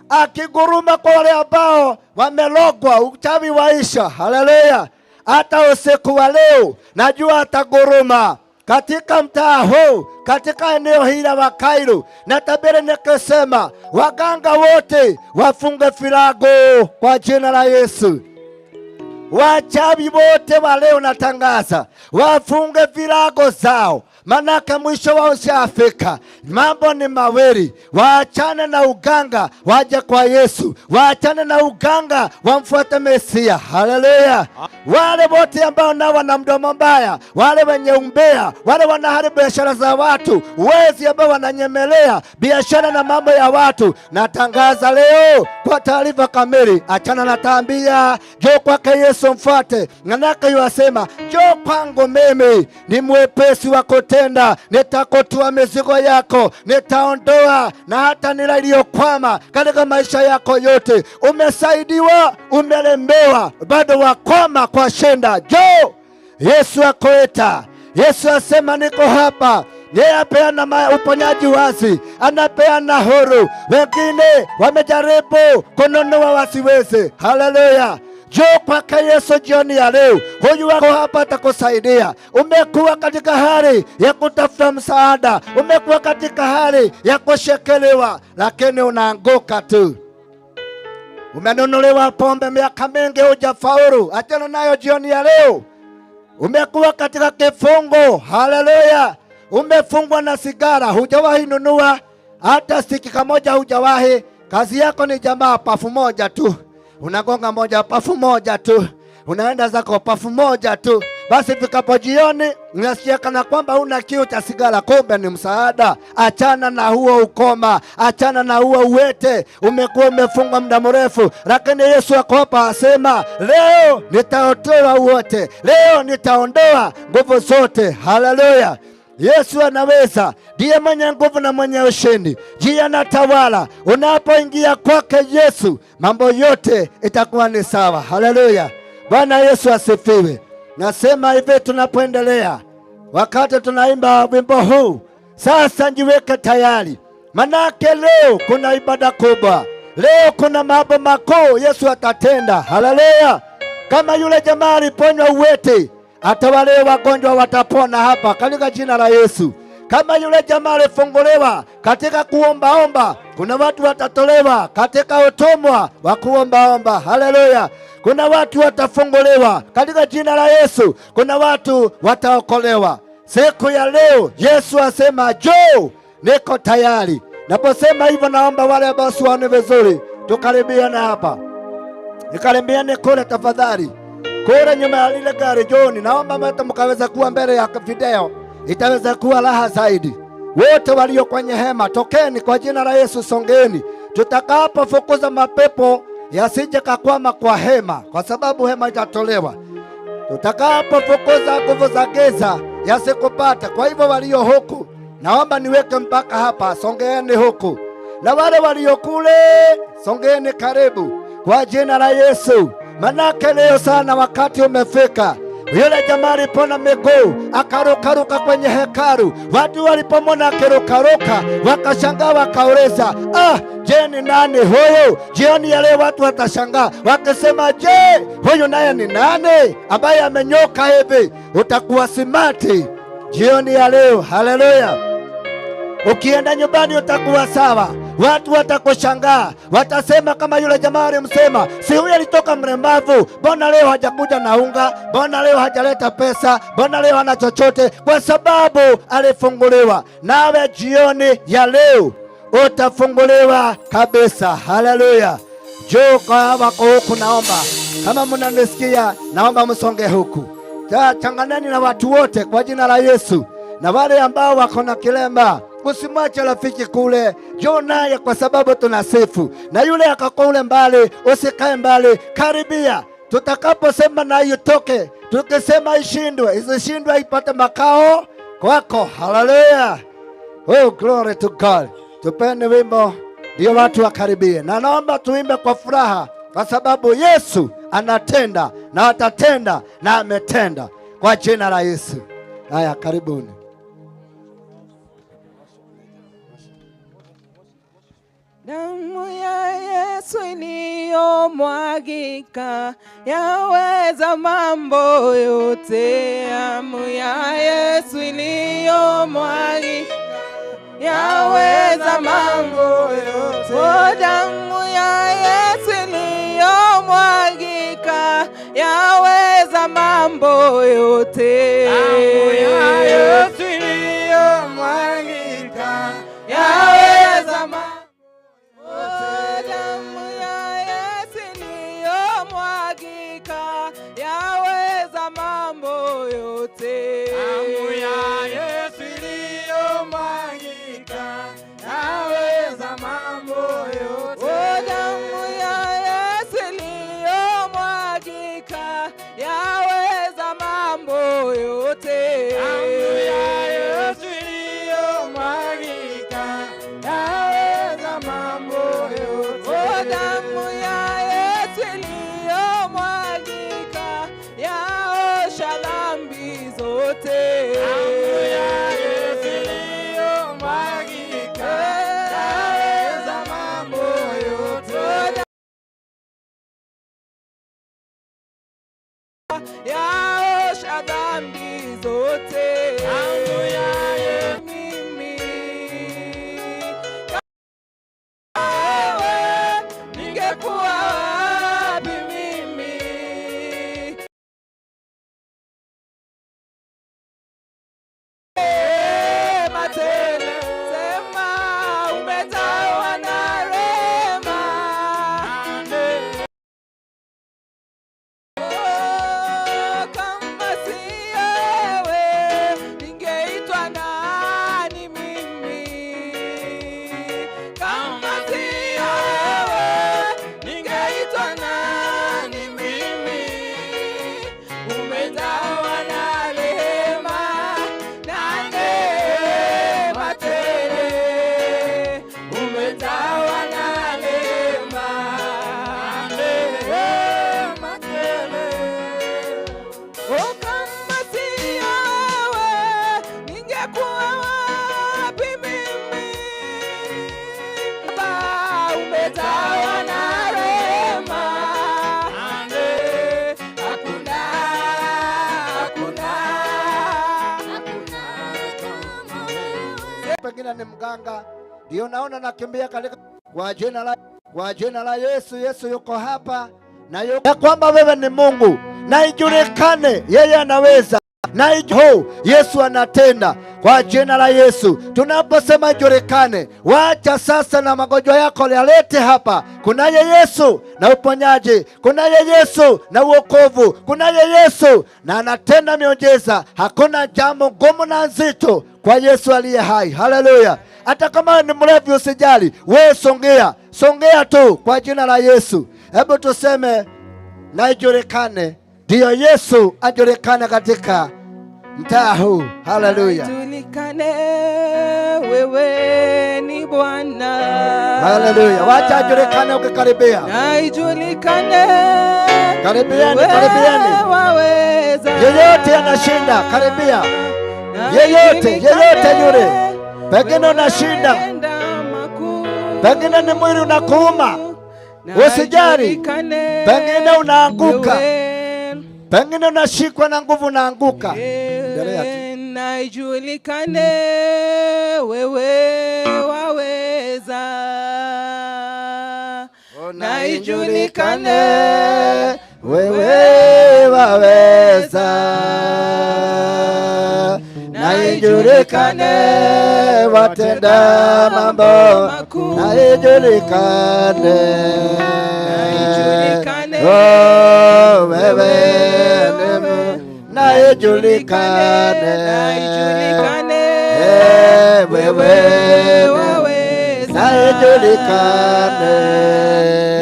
Akiguruma kwa wale ambao wamelogwa, uchawi waisha. Haleluya. Hata usiku wa leo najua ataguruma katika mtaa huu, katika eneo hili la Kairu. Na tabiri nikisema waganga wote wafunge virago kwa jina la Yesu. Wachawi wote wa leo natangaza wafunge virago zao, manaka mwisho wao ushafika. Mambo ni mawili, waachane na uganga waje kwa Yesu, waachane na uganga wamfuate Mesia. Haleluya. Wale wote ambao nao wana mdomo mbaya, wale wenye umbea, wale wanaharibu biashara za watu, wezi ambao wananyemelea biashara na mambo ya watu, natangaza leo kwa taarifa kamili, achana na tambia, njoo kwake Yesu mfuate. Manaka yuasema njoo kwangu mimi ni mwepesi wa kutenda, nitakotua mizigo yako, nitaondoa na hata nila iliyokwama katika maisha yako yote. Umesaidiwa, umelemewa, bado wakoma kwa shenda, njoo. Yesu akoeta. Yesu asema niko hapa. Yeye apeana uponyaji wazi, anapeana huru. Wengine wamejaribu kununua wasiweze. Haleluya. Njoo kwake Yesu jioni ya leo. Huyu wako hapa atakusaidia. Umekuwa katika hali ya kutafuta msaada, umekuwa katika hali ya kushekelewa, lakini unaanguka tu. Umenunuliwa pombe miaka mingi hujafaulu, achana nayo jioni ya leo. Umekuwa katika kifungo. Haleluya. Umefungwa na sigara, hujawahi nunua hata stika moja, hujawahi. Kazi yako ni jamaa pafu moja tu, unagonga moja pafu moja tu, unaenda zako pafu moja tu. Basi fikapo jioni unasikia kana kwamba una kiu cha sigara, kumbe ni msaada. Achana na huo ukoma, achana na huo uwete. Umekuwa umefungwa muda mrefu, lakini Yesu ako hapa asema leo nitaotoa wote, leo nitaondoa nguvu zote. Haleluya. Yesu anaweza, ndiye mwenye nguvu na mwenye ushindi, ndiye anatawala. Unapoingia kwake Yesu, mambo yote itakuwa ni sawa. Haleluya. Bwana Yesu asifiwe. Nasema hivi tunapoendelea, wakati tunaimba wimbo huu, sasa jiweke tayari, manake leo kuna ibada kubwa, leo kuna mambo makuu Yesu atatenda. Haleluya! Kama yule jamaa aliponywa uwete, hata wale wagonjwa watapona hapa katika jina la Yesu. Kama yule jamaa alifunguliwa katika kuombaomba, kuna watu watatolewa katika utumwa wa kuombaomba. Haleluya! Kuna watu watafunguliwa katika jina la Yesu. Kuna watu wataokolewa siku ya leo. Yesu asema njoo, niko tayari. Naposema hivyo, naomba wale ambao siwaone vizuri tukaribiane hapa, nikaribiane kule tafadhali, kule nyuma ya lile gari. Joni, naomba mata mkaweza kuwa mbele ya video, itaweza kuwa raha zaidi. Wote walio kwenye hema, tokeni kwa jina la Yesu, songeni. Tutakapofukuza mapepo yasije kakwama kwa hema, kwa sababu hema itatolewa. Tutakapofukuza nguvu za giza yasikupata. Kwa hivyo walio huku, naomba niweke mpaka hapa, songeeni huku, na wale walio kule songeeni karibu kwa jina la Yesu. Manake leo sana wakati umefika. Yule jamaa alipona miguu akarukaruka kwenye hekalu. Watu walipomona akirukaruka wakashangaa, wakauliza, je, ni nani huyu? Jioni ya leo watu watashangaa wakisema, je, huyu naye ni nani ambaye amenyoka hivi? Utakuwa simati jioni ya leo. Haleluya! Ukienda nyumbani utakuwa sawa. Watu watakushangaa, watasema kama yule jamaa alimsema, si huyu alitoka mlemavu, mbona leo hajakuja na unga? Mbona leo hajaleta pesa? Mbona leo hana chochote? Kwa sababu alifunguliwa. Nawe jioni ya leo utafunguliwa kabisa. Haleluya! Njoo kwa wako huku, naomba kama mnanisikia, naomba msonge huku. Changaneni na watu wote kwa jina la Yesu, na wale ambao wako na kilema usimwache rafiki kule, njoo naye kwa sababu tunasifu. Na yule akako ule mbali, usikae mbali, karibia. Tutakaposema na itoke, tukisema ishindwe, isishindwe, ipate makao kwako. Haleluya! Oh, glory to God. Tupende wimbo ndio watu wakaribie, na naomba tuimbe kwa furaha, kwa sababu Yesu anatenda na atatenda na ametenda kwa jina la Yesu. Haya, karibuni. Damu ya Yesu iliyomwagika yaweza mambo yote. Damu ya Yesu iliyomwagika yaweza mambo yote. Oh, damu ya Yesu iliyomwagika yaweza mambo yote. Damu ya Yesu iliyomwagika yaweza mambo. Damu ya Yesu iliyomwagika yaweza mambo yote. Damu ya Yesu iliyomwagika yaweza mambo yote. Damu ya Yesu iliyomwagika yaweza mambo yote. pengine ni mganga, ndio naona nakimbia katika kwa jina la Yesu. Yesu yuko hapa na yuko kwamba wewe ni Mungu, na ijulikane yeye anaweza, na Yesu anatenda kwa jina la Yesu. Tunaposema ijulikane, wacha sasa na magonjwa yako yalete hapa. Kunaye Yesu na uponyaji, kunaye Yesu na uokovu, kunaye Yesu na anatenda miujiza. Hakuna jambo ngumu na nzito kwa Yesu aliye hai. Haleluya! Hata kama ni mlevi usijali, wewe songea tu kwa jina la Yesu. Hebu tuseme na ijulikane, ndio Yesu ajulikane katika mtaa huu. Haleluya! Ijulikane wewe ni Bwana. Haleluya! Wacha ajulikane ukikaribia. Na ijulikane Karibiani. waweza. Yeyote anashinda, karibia. Yeyote yule. Pengine unashinda, pengine ni mwili unakuuma, usijali. Pengine unaanguka, pengine unashikwa na nguvu, unaanguka. Na ijulikane wewe waweza. Na ijulikane wewe waweza. Na ijulikane watenda mambo. Na ijulikane oh wewe na ijulikane wewe waweza.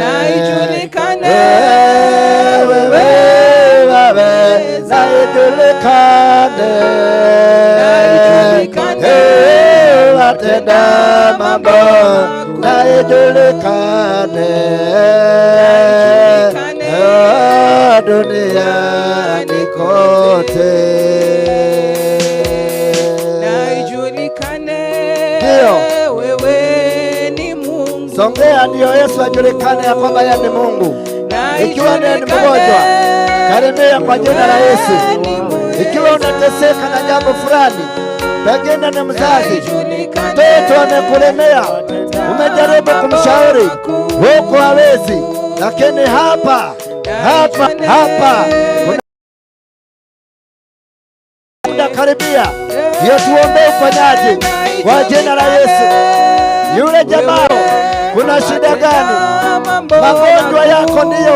Na ijulikane wewe waweza. Na ijulikane watenda mambo. Na ijulikane duniani kote. Na ijulikane ndio wewe ni Mungu. Songea ndio Yesu ajulikane ya kwamba yeye ni Mungu. Ikiwa ni mgonjwa, karibia kwa jina la Yesu. Ikiwa unateseka na jambo fulani, pengine ni mzazi, mtoto amekulemea, umejaribu kumshauri, huko hawezi, lakini hapa karibia, ndio tuombee uponyaji kwa jina la Yesu. Yule jamaa, kuna shida gani? Magonjwa yako ndio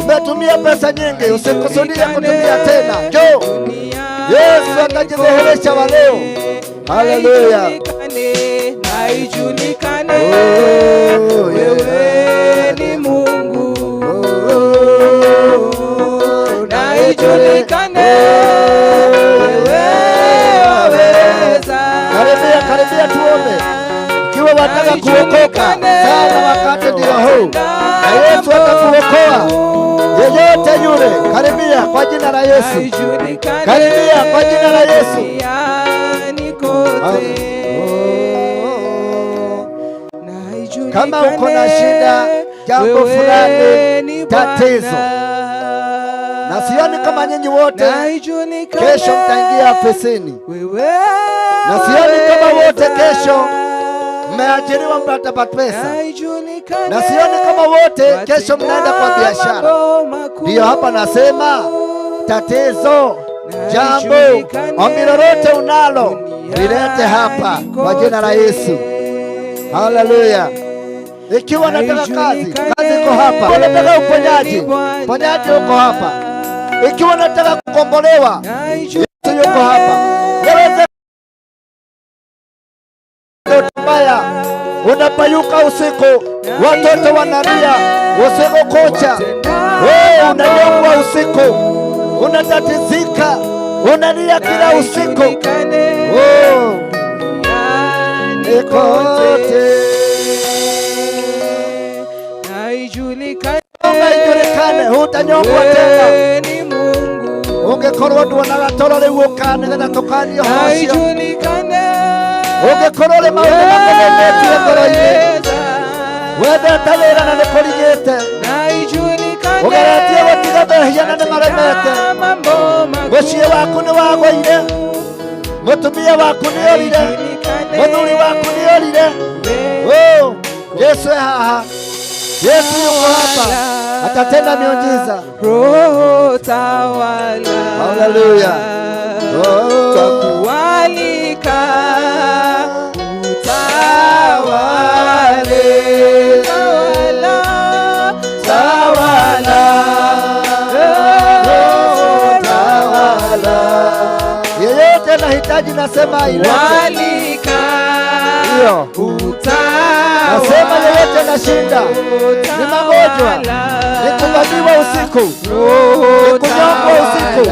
umetumia pesa nyingi, usikusudie kutumia tena. Jo, Yesu atajidhihirisha wa leo. Haleluya! Na ijulikane wewe ni Mungu. Na ijulikane wewe waweza. Karibia tuombe. Ikiwa wataka kuokoka sana, wakati ndio huu, na Yesu atakuokoa. Yeyote yule, karibia kwa jina la Yesu. Karibia kwa jina la Yesu. Kama uko na shida, jambo fulani, tatizo, na sioni kama nyinyi wote kesho mtaingia ofisini, na sioni kama wote kesho mmeajiriwa mtapata pesa, na sioni kama wote kesho mnaenda kwa biashara. Ndiyo hapa nasema tatizo, jambo, ombi lolote unalo lilete hapa kwa jina la Yesu. Haleluya! Ikiwa nataka kazi iko hapa. Unataka uponyaji uko hapa. Ikiwa nataka kukombolewa, Yesu yuko hapa. Mbaya, unapayuka usiku, watoto wanalia usiku kucha, wewe unanyongwa usiku, unatatizika, unalia kila usiku. Ikote ijulikane, hutanyongwa tena. Ungekorwo ndwonaga toro riu ukane getha tukanio hocio. Ungekorwo ri maundu makunenetie ngoro-ini, wendete wira na nikurigite, ugeretie gutiga mehia na nimaremete. Mucii waku ni wagũire, mutumia waku ni orire, Muthuri waku niorire. Oh, Yesu haha. Yesu yuko hapa. Atatenda miujiza. Roho tawala. Haleluya. Twakualika utawale. Tawala. Yeyote anahitaji nasema ile. Walika. Ndio. Nasema yeyote anashinda. Ni magonjwa. Ni kubadilwa usiku. Ni kunyongwa usiku.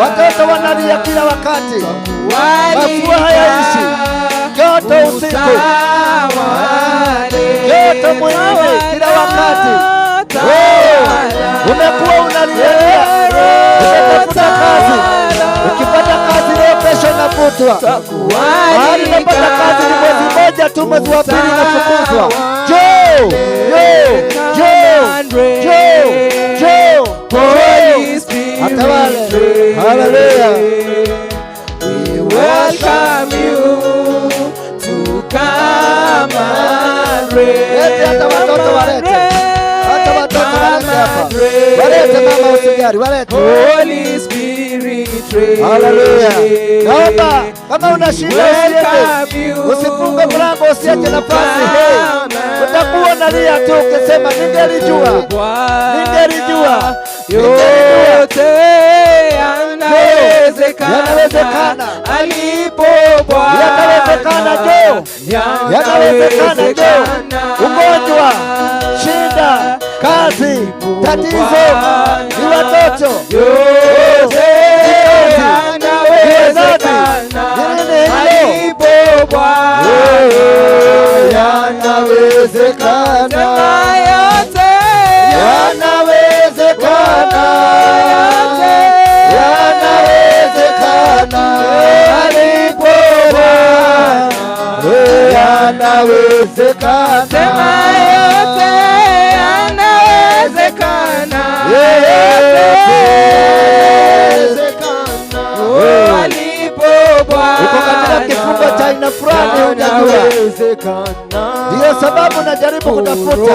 Watoto wanalia kila wakati. Mafua hayaishi. Joto usiku. Joto mwilini kila wakati. Umekuwa unalia. Umetafuta kazi. Ukipata kazi leo kesho inafutwa. Mahali unapata kazi ni mwezi mmoja tu, mwezi wa pili unafukuzwa. Joe. Atawale. Haleluya. We welcome you to come and reign. Hata watoto walete. Hata watoto walete hapa. Walete mama usijali, walete. Holy Spirit reign. Haleluya. Naomba kama unashinda usiende. Usifunge mlango, usiache nafasi. Utakuwa unalia tu ukisema ningelijua. Yote yanawezekana alipo Bwana. Yanawezekana Joe. Yanawezekana Joe. Ugonjwa, shida, kazi, tatizo, ni watoto. Yote yanawezekana alipo Bwana. Yanawezekana. Yote yanawezekana. Yanawezekana alipo Bwana. Yanawezekana. Sema yote yanawezekana. Alipo Bwana. Uko katika kifungo cha aina fulani unajua. Ndiyo sababu najaribu kutafuta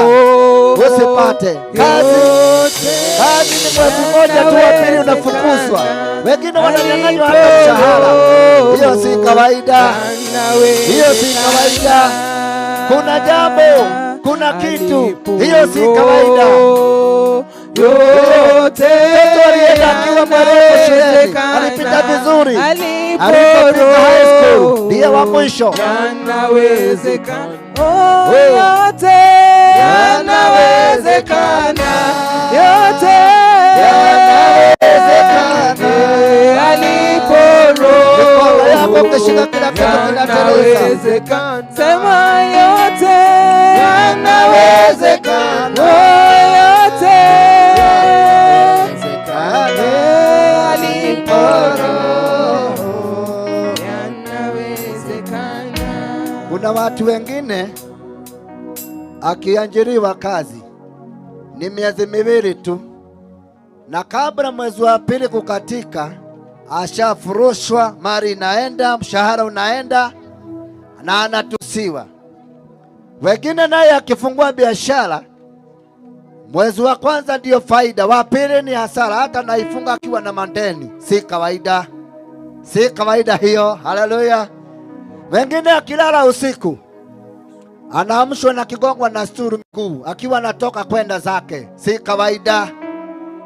usipate kazi. Kazi ni mwezi mmoja tu, wa pili unafukuzwa. Wengine wananyang'anywa hata mshahara. Hiyo si kawaida. Hiyo si kawaida. Kuna jambo, kuna kitu. Hiyo si kawaida. Yote alienda akiwa mwerevu shuleni, alipita vizuri. Alipofika high school ndiye wa mwisho. Yanawezekana. Yote yanawezekana. Yote yanawezekana. Alipo Roho yako ukishika kila kitu kinateleza. Sema yote yanawezekana. Yote alipo Roho yanawezekana. Kuna watu wengine akiajiriwa kazi ni miezi miwili tu, na kabla mwezi wa pili kukatika ashafurushwa, mali inaenda, mshahara unaenda na anatusiwa. Wengine naye akifungua biashara mwezi wa kwanza ndiyo faida, wa pili ni hasara, hata naifunga akiwa na mandeni. Si kawaida, si kawaida hiyo. Haleluya. Wengine akilala usiku anaamshwa na kigongwa na sturu mkuu akiwa anatoka kwenda zake. Si kawaida.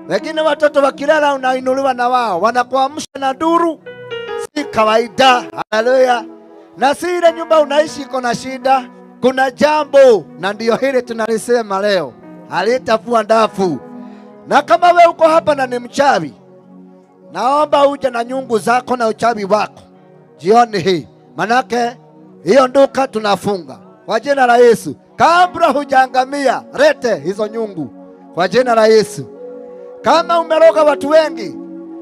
Wengine watoto wakilala unainuliwa na wao wanakuamsha na duru. Si kawaida. Haleluya. Na si ile nyumba unaishi iko na shida, kuna jambo, na ndiyo hili tunalisema leo, halitafua ndafu. Na kama we uko hapa na ni mchawi, naomba uje na nyungu zako na uchawi wako jioni hii, manake hiyo nduka tunafunga kwa jina la Yesu. Kabla hujaangamia, lete hizo nyungu kwa jina la Yesu. Kama umeroga watu wengi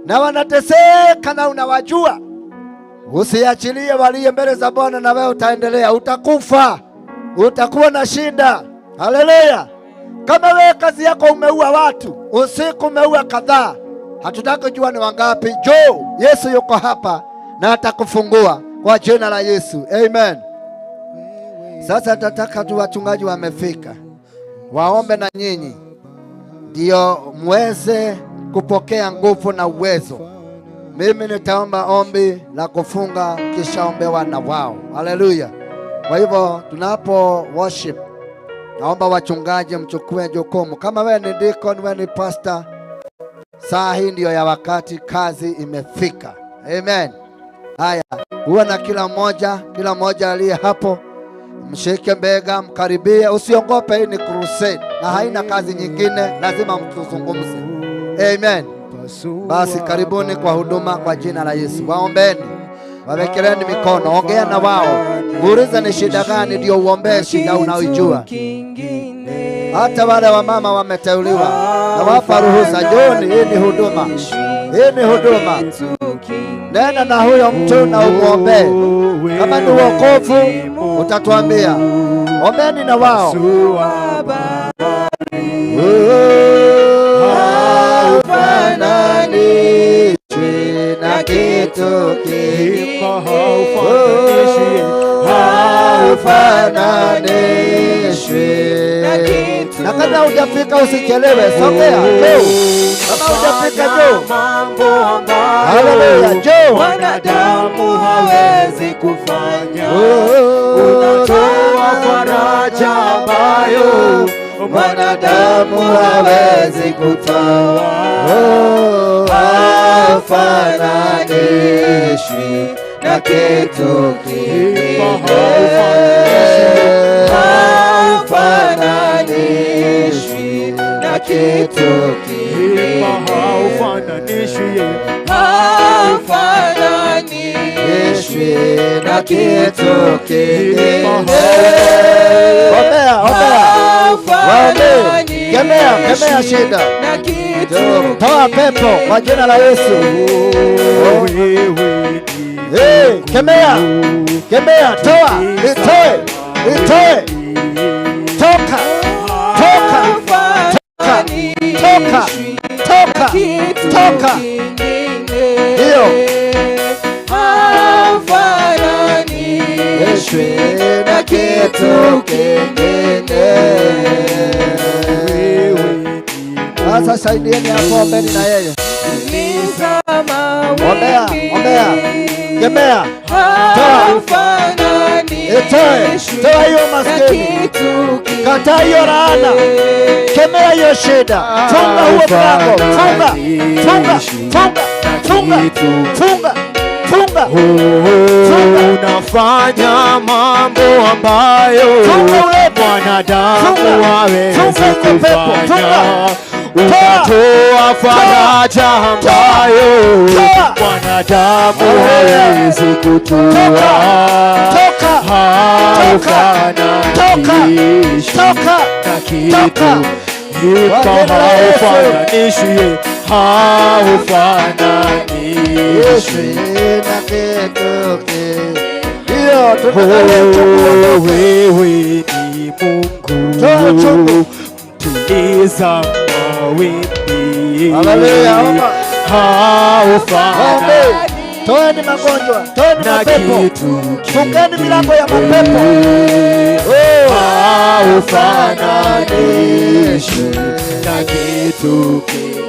na wanateseka na unawajua, usiachilie walie mbele za Bwana, na wewe utaendelea, utakufa, utakuwa na shinda. Haleluya. Kama wewe kazi yako umeua watu, usiku umeua kadhaa, hatutaki kujua ni wangapi. Yesu yuko hapa na atakufungua kwa jina la Yesu. Amen. Sasa tataka tu wachungaji wamefika, waombe na nyinyi ndio muweze kupokea nguvu na uwezo. Mimi nitaomba ombi la kufunga kisha ombewa na wao. Haleluya. Kwa hivyo tunapo worship, naomba wachungaji mchukue jukumu. Kama wewe ni deacon, wewe ni pastor, saa hii ndio ya wakati, kazi imefika. Amen. Haya, uwe na kila mmoja aliye hapo, mshike bega, mkaribie, usiogope. Hii ni crusade na haina kazi nyingine, lazima mtuzungumze. Amen. Basi karibuni kwa huduma kwa jina la Yesu. Waombeni, wawekeleni mikono, ongea na wao, muulize ni shida gani, ndio uombee shida unaojua. Hata wale wa mama wameteuliwa, na wapa ruhusa. Joni, hii ni huduma, hii ni huduma. Nenda na huyo mtu na umuombee. Kama ni wokovu utatuambia. Ombeni na wao. Haufananishwi na kitu kingine, haufananishwi. Na kama hujafika usichelewe, sogea. Kama hujafika njoo. Haleluya, njoo. Wanadamu hawezi kufanya, unatoa faraja ambayo wanadamu hawezi kutoa. Haufananishwi na kitu kingine, haufananishwi na kitu kingine, haufananishwi na kitu kingine. Ombea, kemea shida, toa pepo kwa jina la Yesu. Kemea, toa, itoe, toka. Hiyo haufananishwi na kitu kingine. Sasa saidieni hapo, ombeni na yeye. Ombea, kemea, toa hiyo maskini, kata hiyo laana, kemea hiyo shida, funga huo mlango, funga. Unafanya mambo ambayo mwanadamu hawezi kufanya. Unatoa faraja ambayo mwanadamu hawezi kutoa. Haufananishwi na kitu, haufananishwi na kitu. Wewe ni Mungu, tuliza mawimbi. Haufananishwi. Toeni magonjwa, toeni mapepo, fungeni milango ya mapepo. Haufananishwi na kitu kingine.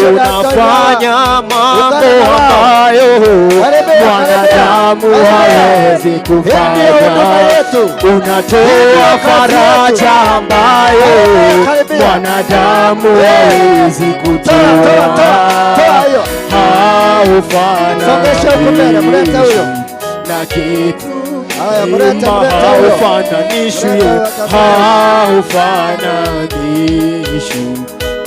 Unafanya mambo ambayo mwanadamu hawezi kufanya. Unatoa faraja ambayo mwanadamu hawezi kutoa. Haufananishwi na kitu, haufananishwi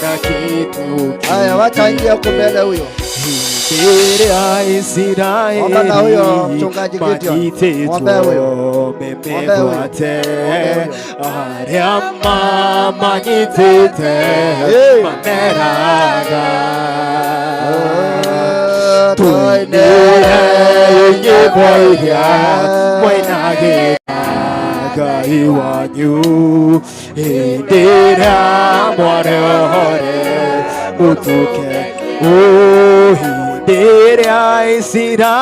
na kitu. Haya, wacha ingia huko mbele huyo. Omba na huyo mchungaji Gideon. Omba huyo. Iwanyu indira mwarehore utuke indira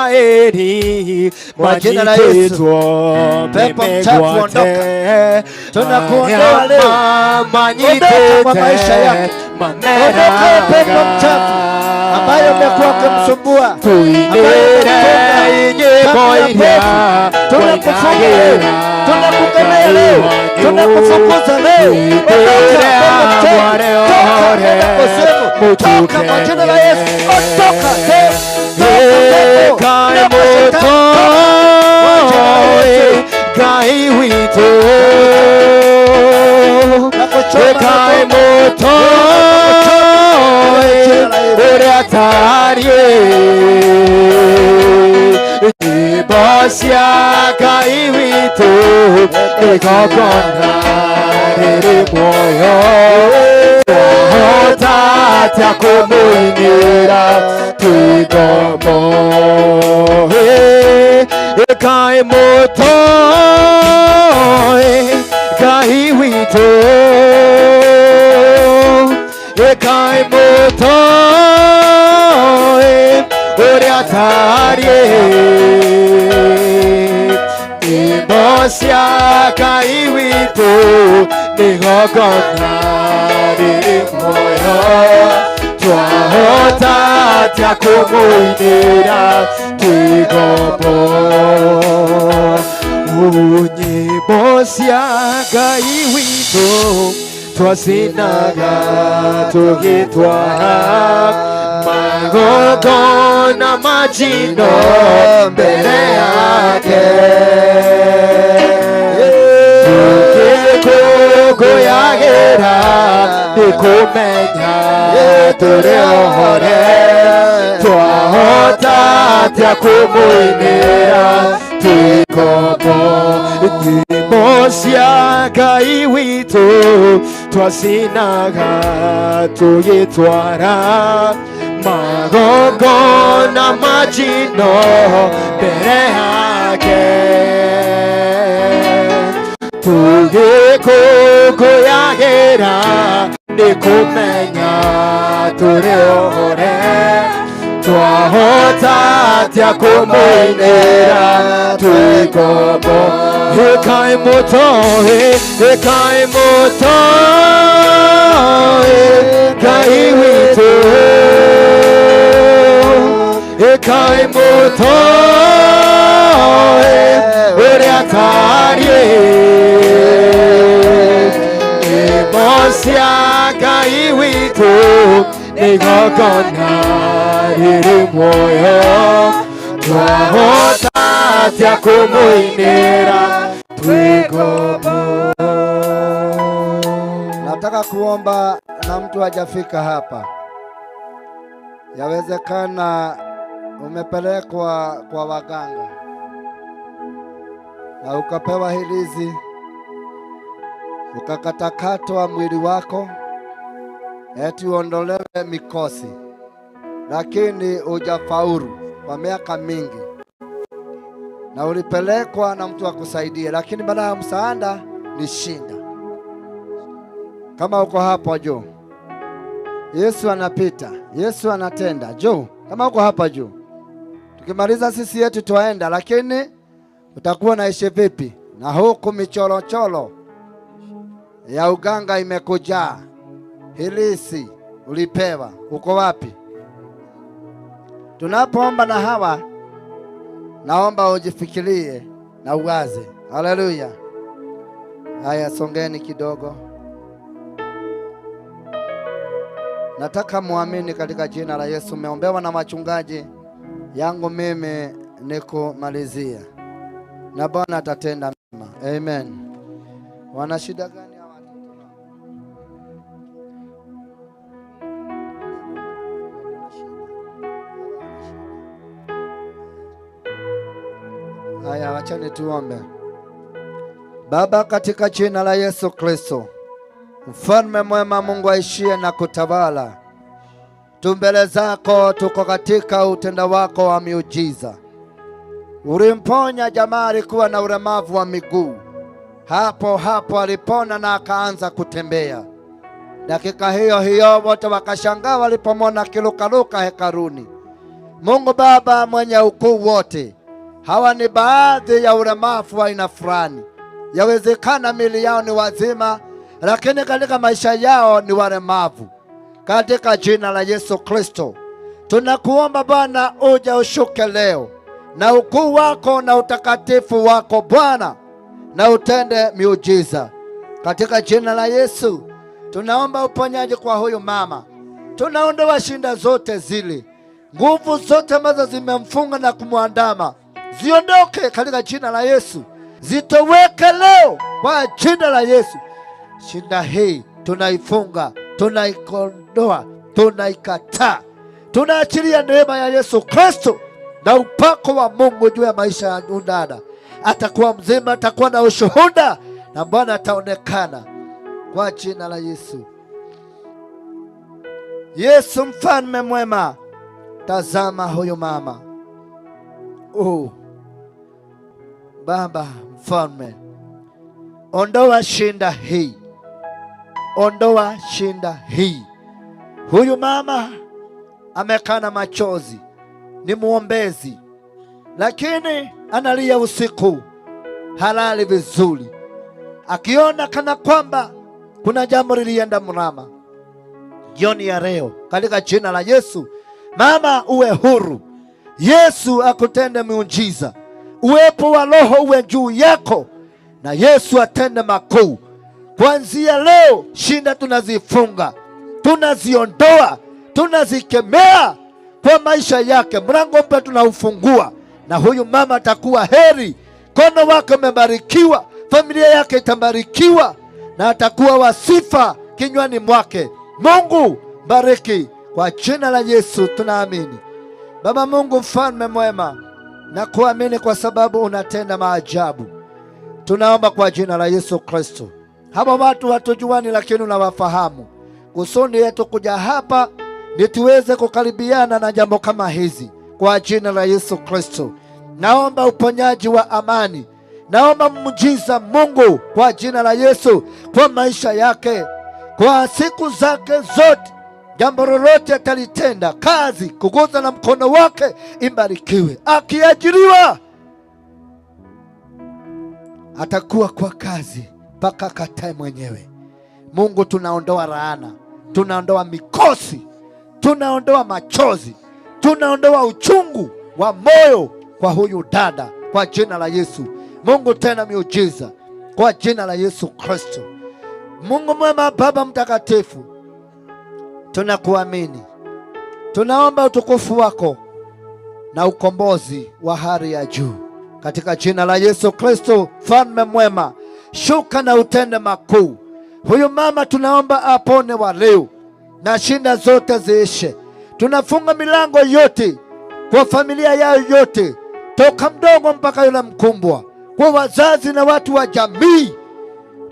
Waisraeli, Kwa jina la Yesu, pepo mchafu ondoka. Tunakuondoa leo. Ondoka kwa maisha yako. Ondoka pepo mchafu ambayo umekuwa kumsumbua. Tunakufunga leo. Tunakukemea leo. Tunakufukuza leo. Toka kwa jina la Yesu. Ondoka. Kai wito Kai moto Uratarie Ibasia kai wito Ikakona Nere moyo Tata kumuinira Tuigomo Kai moto Kai wito Kai moto Uratarie Ibosia kai wito Nigogona moyo Twahota tia kumuinira Tuigomo Nyimbo cia Ngai witũ twacinaga tũgĩtwara magongona ma njino mbere yake tũgĩkũngũyagĩra nĩ kũmenya tũrĩ ohore twahota atĩa kũmũinĩra Tuigomo nyĩmbo cia Ngai witũ twacinaga tũgĩtwara magongona ma njino mbere yake tũgĩkũngũyagĩra nĩ kũmenya tũrĩ ohore twahota atĩa kũmũinĩra Tuigomo Kai moto Kai moto Ngai witũ Kai moto ũrĩa atariĩ nyĩmbo cia Ngai witũ nĩ igongona rĩrĩ muoyo twahota atĩa kũmũinĩra Tuigomo. Nataka kuomba na mtu hajafika hapa. Yawezekana umepelekwa kwa waganga na ukapewa hilizi, ukakatakatwa mwili wako eti uondolewe mikosi, lakini hujafaulu kwa miaka mingi, na ulipelekwa na mtu akusaidie, lakini baada ya msaada ni shinda. Kama uko hapo juu, Yesu anapita, Yesu anatenda juu. Kama uko hapa juu, tukimaliza sisi yetu tuaenda, lakini utakuwa naishi vipi na huku micholocholo ya uganga imekujaa? Hilisi ulipewa, uko wapi? Tunapoomba na hawa, naomba ujifikirie na uwaze. Haleluya. Haya, songeni kidogo. Nataka muamini katika jina la Yesu. Umeombewa na wachungaji yangu, mimi nikumalizia, na Bwana atatenda mema. Amen. Wana shida gani hawa watoto? Haya, wachani tuombe. Baba, katika jina la Yesu Kristo, mfalme mwema, Mungu aishie na kutawala, tumbele zako tuko katika utenda wako wa miujiza. Ulimponya jamaa alikuwa na ulemavu wa miguu, hapo hapo alipona na akaanza kutembea. Dakika hiyo hiyo wote wakashangaa walipomwona akirukaruka hekaluni. Mungu Baba mwenye ukuu wote, hawa ni baadhi ya ulemavu wa aina fulani. Yawezekana mili yao ni wazima, lakini katika maisha yao ni walemavu. Katika jina la Yesu Kristo tunakuomba Bwana, uje ushuke leo na ukuu wako na utakatifu wako Bwana, na utende miujiza. Katika jina la Yesu tunaomba uponyaji kwa huyu mama. Tunaondoa shinda zote zile, nguvu zote ambazo zimemfunga na kumwandama, ziondoke katika jina la Yesu. Zitoweke leo kwa jina la Yesu. Shinda hii tunaifunga, tunaikondoa, tunaikataa. Tunaachilia neema ya Yesu Kristo na upako wa Mungu juu ya maisha ya dada. Atakuwa mzima, atakuwa na ushuhuda, na Bwana ataonekana kwa jina la Yesu. Yesu mfalme mwema, tazama huyu mama. Baba mfalme, ondoa shinda hii, ondoa shinda hii. Huyu mama amekana machozi, ni muombezi, lakini analia usiku, halali vizuri, akiona kana kwamba kuna jambo lilienda mrama. Jioni ya leo katika jina la Yesu, mama uwe huru. Yesu akutende miujiza, uwepo wa Roho uwe juu yako, na Yesu atende makuu. Kuanzia leo shinda tunazifunga, tunaziondoa, tunazikemea kwa maisha yake. Mlango mpya tunaufungua, na huyu mama atakuwa heri. Mkono wake umebarikiwa, familia yake itabarikiwa, na atakuwa wasifa kinywani mwake. Mungu bariki kwa jina la Yesu tunaamini. Baba Mungu mfalme mwema, na kuamini kwa sababu unatenda maajabu. Tunaomba kwa jina la Yesu Kristo. Hawa watu hatujuani, lakini unawafahamu. Kusudi yetu kuja hapa ni tuweze kukaribiana na jambo kama hizi. Kwa jina la Yesu Kristo naomba uponyaji wa amani, naomba muujiza Mungu kwa jina la Yesu, kwa maisha yake, kwa siku zake zote. Jambo lolote atalitenda kazi kuguza na mkono wake imbarikiwe. Akiajiriwa atakuwa kwa kazi mpaka katae mwenyewe. Mungu, tunaondoa laana, tunaondoa mikosi, tunaondoa machozi, tunaondoa uchungu wa moyo kwa huyu dada kwa jina la Yesu. Mungu, tena miujiza kwa jina la Yesu Kristo. Mungu mwema, Baba mtakatifu, tunakuamini. Tunaomba utukufu wako na ukombozi wa hali ya juu katika jina la Yesu Kristo. Mfalme mwema, shuka na utende makuu. Huyu mama tunaomba apone wa leo na shinda zote ziishe. Tunafunga milango yote kwa familia yao yote, toka mdogo mpaka yule mkumbwa, kwa wazazi na watu wa jamii.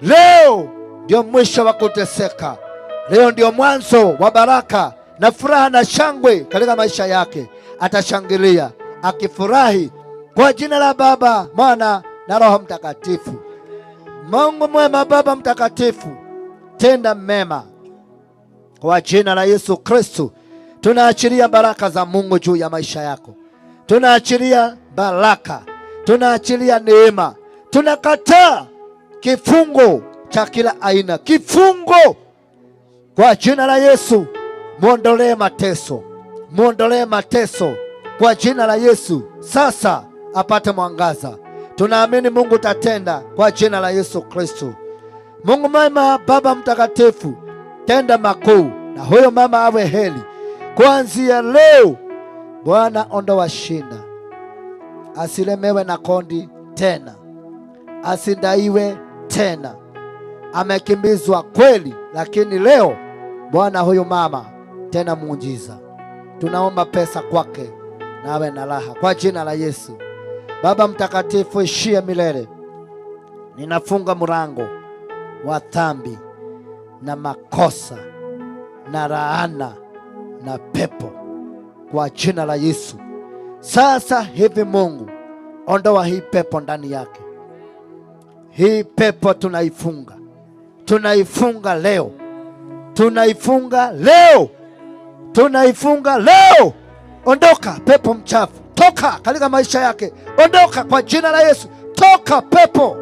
Leo ndio mwisho wa kuteseka. Leo ndio mwanzo wa baraka na furaha na shangwe katika maisha yake. Atashangilia akifurahi kwa jina la Baba, Mwana na Roho Mtakatifu. Mungu mwema, Baba mtakatifu, tenda mema kwa jina la Yesu Kristo. Tunaachilia baraka za Mungu juu ya maisha yako. Tunaachilia baraka, tunaachilia neema. Tunakataa kifungo cha kila aina, kifungo kwa jina la Yesu. Muondolee mateso, muondolee mateso kwa jina la Yesu. Sasa apate mwangaza. Tunaamini Mungu tatenda kwa jina la Yesu Kristo. Mungu mwema, Baba mtakatifu, tenda makuu na huyo mama awe heri kuanzia leo. Bwana, ondoa shinda, asilemewe na kondi tena, asidaiwe tena. Amekimbizwa kweli, lakini leo Bwana, huyu mama tena muujiza. Tunaomba pesa kwake na awe na raha kwa jina la Yesu. Baba mtakatifu, ishie milele. Ninafunga mlango wa dhambi na makosa na laana na pepo kwa jina la Yesu. Sasa hivi Mungu, ondoa hii pepo ndani yake. Hii pepo tunaifunga, tunaifunga leo, tunaifunga leo, tunaifunga leo Ondoka pepo mchafu, toka katika maisha yake. Ondoka kwa jina la Yesu. Toka pepo,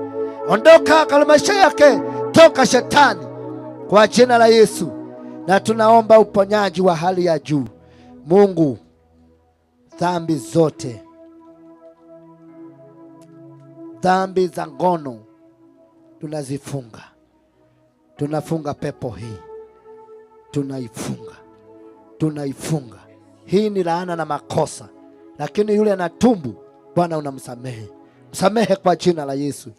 ondoka katika maisha yake. Toka shetani kwa jina la Yesu. Na tunaomba uponyaji wa hali ya juu. Mungu, dhambi zote, dhambi za ngono tunazifunga. Tunafunga pepo hii, tunaifunga. Hii ni laana na makosa, lakini yule anatumbu, Bwana unamsamehe. Msamehe kwa jina la Yesu.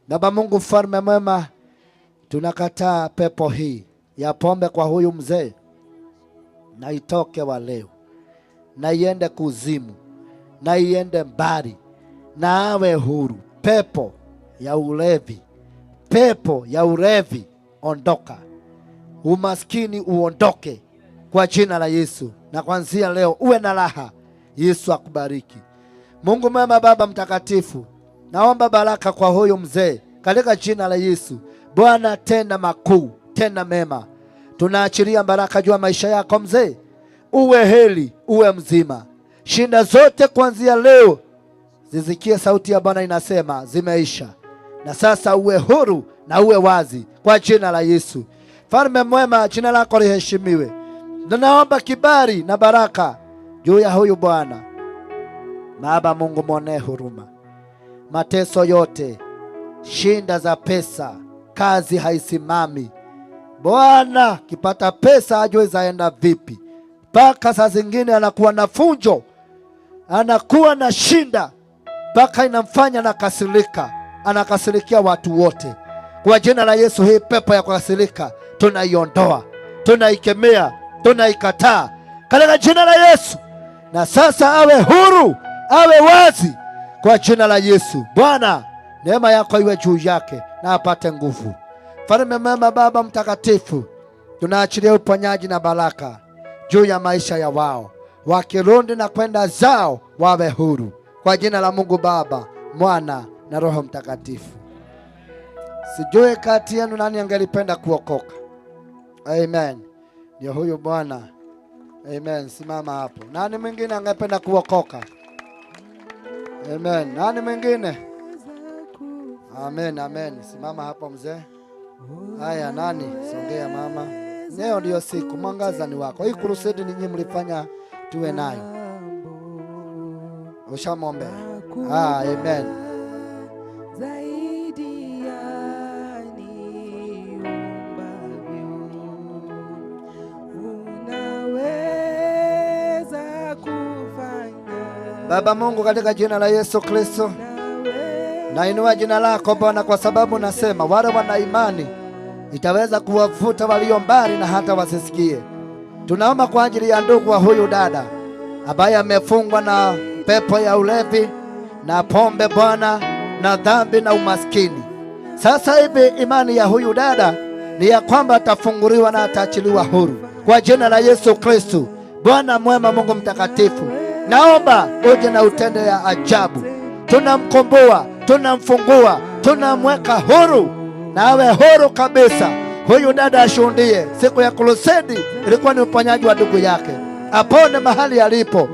Baba Mungu mfalme mwema, tunakataa pepo hii ya pombe kwa huyu mzee, na itoke wa leo, na iende kuzimu, na iende mbali, na awe huru. Pepo ya ulevi, ondoka. Umaskini uondoke kwa jina la Yesu, na kuanzia leo uwe na raha. Yesu akubariki. Mungu mwema, Baba mtakatifu, naomba baraka kwa huyu mzee katika jina la Yesu. Bwana, tenda makuu, tenda mema. Tunaachilia baraka juu ya maisha yako mzee. Uwe heri, uwe mzima. Shinda zote kuanzia leo zisikie sauti ya Bwana inasema zimeisha. Na sasa uwe huru na uwe wazi kwa jina la Yesu. Mfalme mwema, jina lako liheshimiwe. Naomba kibali na baraka juu ya huyu bwana. Baba Mungu, mwonee huruma. Mateso yote, shinda za pesa, kazi haisimami. Bwana, kipata pesa ajue zaenda vipi. Mpaka saa zingine anakuwa na funjo, anakuwa na shinda, mpaka inamfanya anakasirikia watu wote. Kwa jina la Yesu, hii pepo ya kukasirika tunaiondoa, tunaikemea, tunaikataa katika jina la Yesu. Na sasa awe huru, awe wazi kwa jina la Yesu. Bwana, neema yako iwe juu yake na apate nguvu. Mfalme mwema, Baba mtakatifu, tunaachilia uponyaji na baraka juu ya maisha ya wao, wakirudi na kwenda zao wawe huru kwa jina la Mungu Baba, Mwana na Roho Mtakatifu. Sijui kati yenu nani angelipenda kuokoka. Amen. Ndio huyu Bwana. Amen. Simama hapo. Nani mwingine angependa kuokoka? Amen. Nani mwingine? Amen, amen. Simama hapo mzee. Haya, nani? Songea mama. Leo ndio siku, mwangaza ni wako. Hii crusade ninyi mlifanya tuwe nayo. Ushamombe. Amen. Baba Mungu, katika jina la Yesu Kristo, nainua jina lako Bwana, kwa sababu nasema wale wana imani itaweza kuwavuta walio mbali na hata wasisikie. Tunaomba kwa ajili ya ndugu wa huyu dada ambaye amefungwa na pepo ya ulevi na pombe Bwana, na dhambi na umaskini. Sasa hivi imani ya huyu dada ni ya kwamba atafunguliwa na ataachiliwa huru kwa jina la Yesu Kristo. Bwana mwema, Mungu mtakatifu, naomba uje na utende ya ajabu. Tunamkomboa, tunamfungua, tunamweka huru, na awe huru kabisa. Huyu dada ashuhudie siku ya crusade ilikuwa ni uponyaji wa ndugu yake, apone mahali alipo.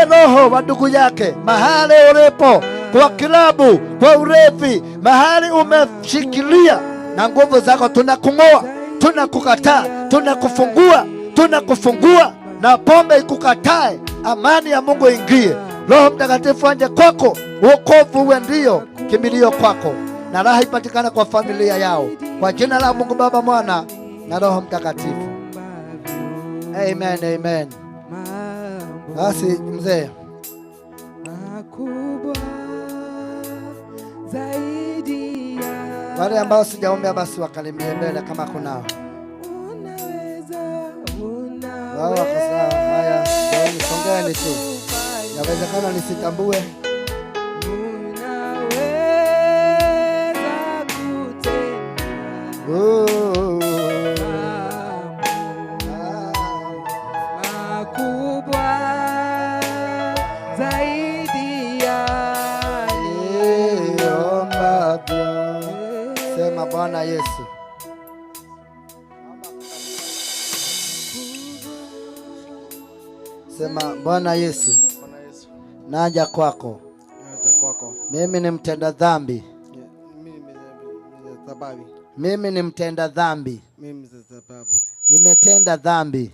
Roho wa ndugu yake mahali ulipo, kwa kilabu, kwa urevi, mahali umeshikilia na nguvu zako, tunakung'oa, tunakukataa, tunakufungua na pombe ikukatae. Amani ya Mungu ingie, Roho Mtakatifu anje kwako, wokovu uwe ndio kimbilio kwako, na raha ipatikane kwa familia yao, kwa jina la Mungu Baba, Mwana na Roho Mtakatifu. Amen, amen. Basi mzee, wale ambao sijaombea basi wakalimie mbele kama kunao. Wao wako sawa. Haya, songeeni tu, yawezekana nisitambue. Sema Bwana Yesu, Sema Bwana Yesu, Bwana Yesu, naja kwako. naja kwako. Mimi ni mtenda dhambi. Mimi ni mtenda dhambi. Nimetenda dhambi.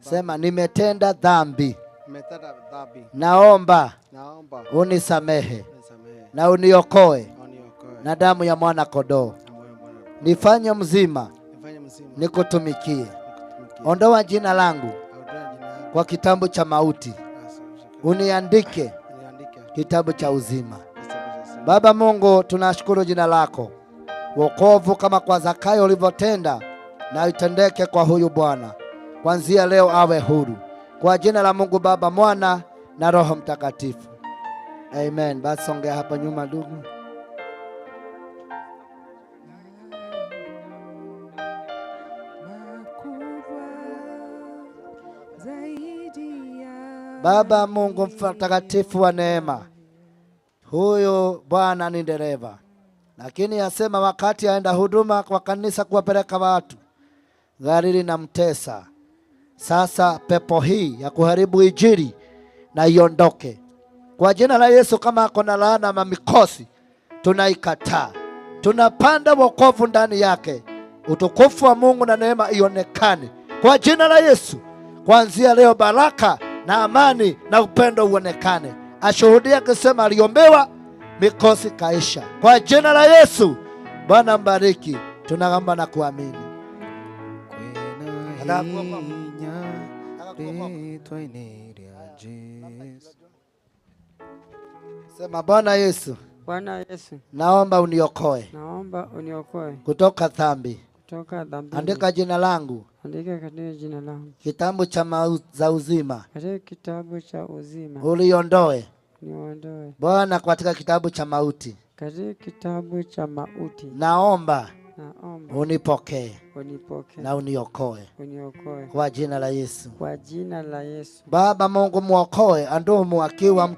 Sema nimetenda dhambi. Naomba unisamehe na uniokoe na damu ya mwana kondoo. Nifanye mzima nikutumikie. Ondoa jina langu kwa kitabu cha mauti, uniandike kitabu cha uzima. Baba Mungu, tunashukuru jina lako. Wokovu kama kwa Zakayo ulivyotenda, na itendeke kwa huyu Bwana. Kuanzia leo awe huru. Kwa jina la Mungu Baba, Mwana na Roho Mtakatifu. Amen. Basi songea hapa nyuma ndugu. Baba Mungu mtakatifu wa neema, huyu Bwana ni dereva, lakini yasema wakati aenda huduma kwa kanisa kuwapeleka watu, gari linamtesa. Sasa pepo hii ya kuharibu injili na iondoke kwa jina la Yesu. Kama ako na laana ama mikosi, tunaikataa. Tunapanda wokovu ndani yake, utukufu wa Mungu na neema ionekane kwa jina la Yesu. Kuanzia leo baraka na amani na upendo uonekane. Ashuhudia akisema aliombewa, mikosi kaisha kwa jina la Yesu. Bwana mbariki, tunaomba na kuamini. Sema Bwana Yesu, Bwana Yesu, naomba uniokoe. Naomba uniokoe Kutoka dhambi. Kutoka dhambi. Andika jina langu. Andika katika jina langu Kitabu cha za uzima. katika kitabu cha uzima. Uliondoe. Niondoe Bwana katika kitabu cha mauti. katika kitabu cha mauti. Naomba unipokee. Unipokee Na uniokoe. Uniokoe Kwa jina la Yesu. Kwa jina la Yesu. Baba Mungu muokoe Andumu akiwa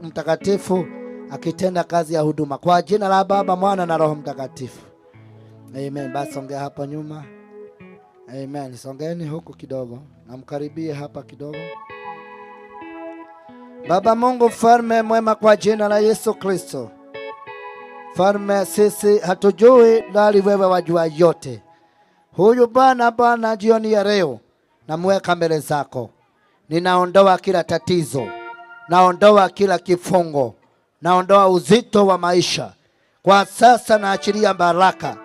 mtakatifu akitenda kazi ya huduma. Kwa jina la Baba, Mwana na Roho Mtakatifu. Amen. Basi songea hapa nyuma. Amen. Songeni huku kidogo. Namkaribie hapa kidogo. Baba Mungu mfalme mwema, kwa jina la Yesu Kristo. Mfalme, sisi hatujui bali wewe wajua yote. Huyu Bwana jioni ya leo namweka mbele zako. Ninaondoa kila tatizo. Naondoa kila kifungo. Naondoa uzito wa maisha. Kwa sasa naachilia baraka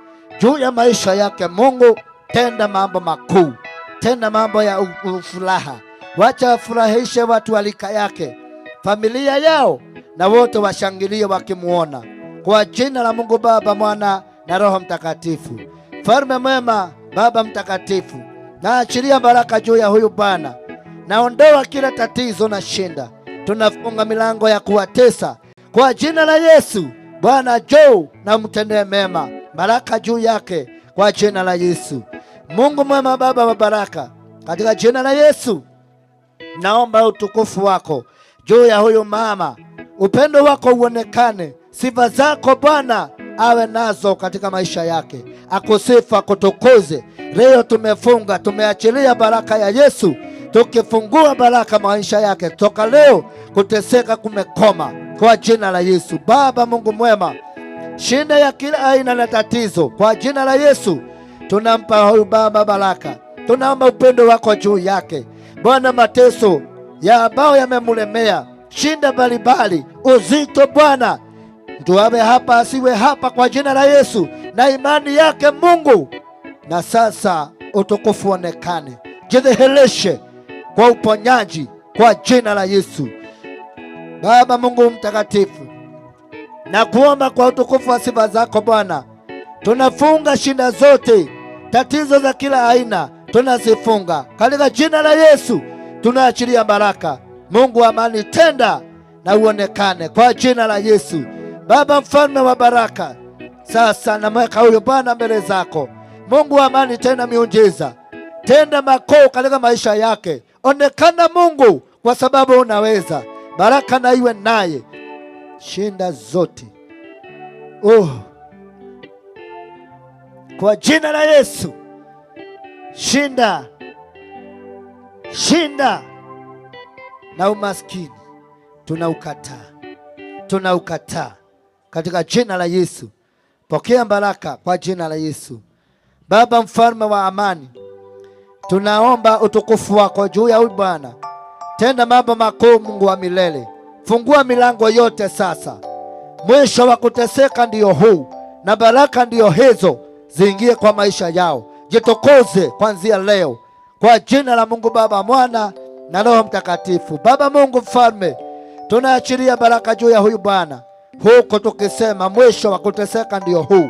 juu ya maisha yake. Mungu, tenda mambo makuu. Tenda mambo ya furaha. Wacha afurahishe watu walika yake, familia yao, na wote washangilie wakimuona. Kwa jina la Mungu Baba, Mwana na Roho Mtakatifu. Mfalme mwema, Baba mtakatifu, naachilia baraka juu ya huyu Bwana. Naondoa kila tatizo na shinda. Tunafunga milango ya kuwatesa kwa jina la Yesu. Bwana njoo na mtendee mema, baraka juu yake kwa jina la Yesu. Mungu mwema, Baba wa baraka, katika jina la Yesu naomba utukufu wako juu ya huyu mama. Upendo wako uonekane, sifa zako Bwana awe nazo katika maisha yake, akusifa kutukuze. Leo tumefunga, tumeachilia baraka ya Yesu, tukifungua baraka maisha yake. Toka leo kuteseka kumekoma kwa jina la Yesu. Baba Mungu mwema, shinda ya kila aina la tatizo kwa jina la Yesu. Tunampa huyu baba baraka, tunaomba upendo wako juu yake Bwana. Mateso ya ambao yamemulemea, shinda balibali, uzito Bwana, tuawe hapa asiwe hapa kwa jina la Yesu, na imani yake Mungu. Na sasa utukufu onekane, jidhihirishe kwa uponyaji kwa jina la Yesu. Baba Mungu mtakatifu, na kuomba kwa utukufu wa sifa zako Bwana, tunafunga shinda zote, tatizo za kila aina tunazifunga katika jina la Yesu. Tunaachilia baraka. Mungu wa amani, tenda na uonekane kwa jina la Yesu. Baba mfalme wa baraka, sasa namweka huyo Bwana mbele zako. Mungu wa amani, tenda miujiza, tenda makuu katika maisha yake. Onekana Mungu, kwa sababu unaweza. Baraka na iwe naye, shinda zote kwa jina la Yesu. Shinda Shinda na umaskini tunaukataa katika jina la Yesu. Pokea baraka kwa jina la Yesu. Baba mfalme wa amani, tunaomba utukufu wako juu ya huyu Bwana. Tenda mambo makuu, Mungu wa milele. Fungua milango yote sasa. Mwisho wa kuteseka ndio huu, na baraka ndio hizo ziingie kwa maisha yao. Jitukuze kuanzia leo kwa jina la Mungu Baba, Mwana na Roho Mtakatifu. Baba Mungu mfalme, tunaachilia baraka juu ya huyu Bwana, huko tukisema mwisho wa kuteseka ndio huu.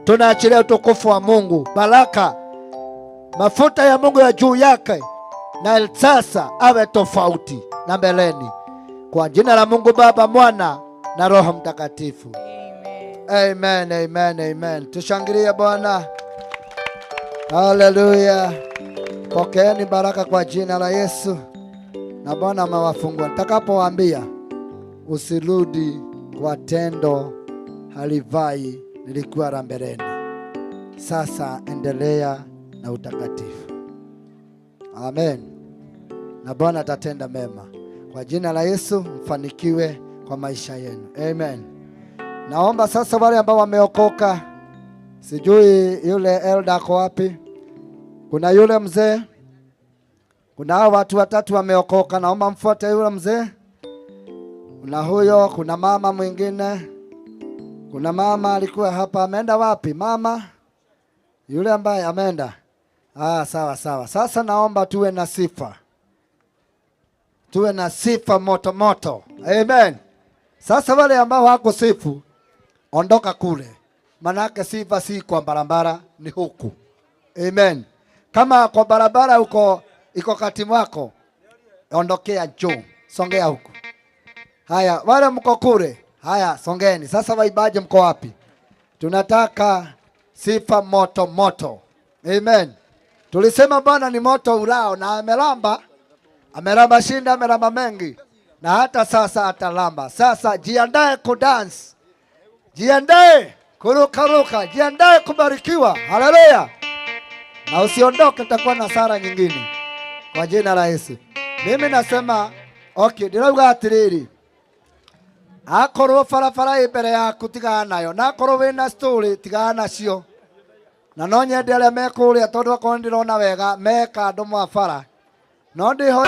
Tunaachilia utukufu wa Mungu, baraka, mafuta ya Mungu ya juu yake, na sasa awe tofauti na mbeleni, kwa jina la Mungu Baba, Mwana na Roho Mtakatifu. Amen, amen, amen. Tushangilie Bwana. Haleluya. Pokeeni baraka kwa jina la Yesu. Na Bwana amewafungua. Nitakapowaambia usirudi kwa tendo halivai nilikuwa la mbeleni, sasa endelea na utakatifu. Amen. Na Bwana atatenda mema kwa jina la Yesu. Mfanikiwe kwa maisha yenu. Amen. Naomba sasa wale ambao wameokoka, sijui yule elder ako wapi? Kuna yule mzee, kuna hao watu watatu wameokoka, naomba mfuate yule mzee. Kuna huyo, kuna mama mwingine. Kuna mama alikuwa hapa, ameenda wapi mama? Yule ambaye ameenda. Sawa sawa. Sasa naomba tuwe na sifa. Tuwe na sifa moto moto. Amen. Sasa wale ambao wako sifu, ondoka kule. Manake sifa si kwa barabara, ni huku. Amen. Kama kwa barabara iko kati mwako, ondokea juu, songea huku. Haya, wale mko kule, haya songeni. Sasa waibaje mko wapi? Tunataka sifa moto moto. Amen. Tulisema Bwana ni moto ulao, na amelamba shinda, amelamba mengi, na hata sasa atalamba. Sasa jiandae kudance, jiandae kuruka, jiandae kubarikiwa. Haleluya. Na usiondoke, utakuwa na sara nyingine kwa jina la Yesu. Mimi nasema okay, ndiraga atiriri, akorwo farafara imbere yaku tigana nayo, na akorwo wina story tigana nacio, na no nyende aria mekuria, tondu akorwo ndirona wega meka andu mwafara, no ndiho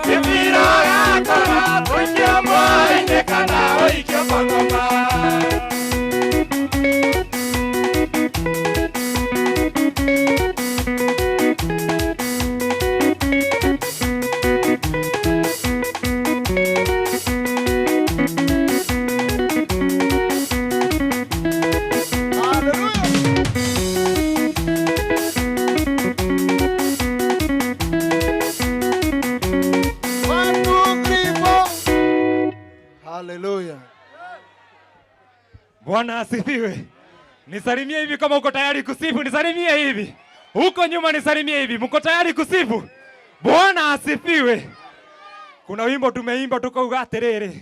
If you don't Bwana asifiwe. Nisalimie hivi kama uko tayari kusifu, nisalimie hivi. Huko nyuma nisalimie hivi. Mko tayari kusifu? Bwana asifiwe. Kuna wimbo tumeimba tukauga atiriri.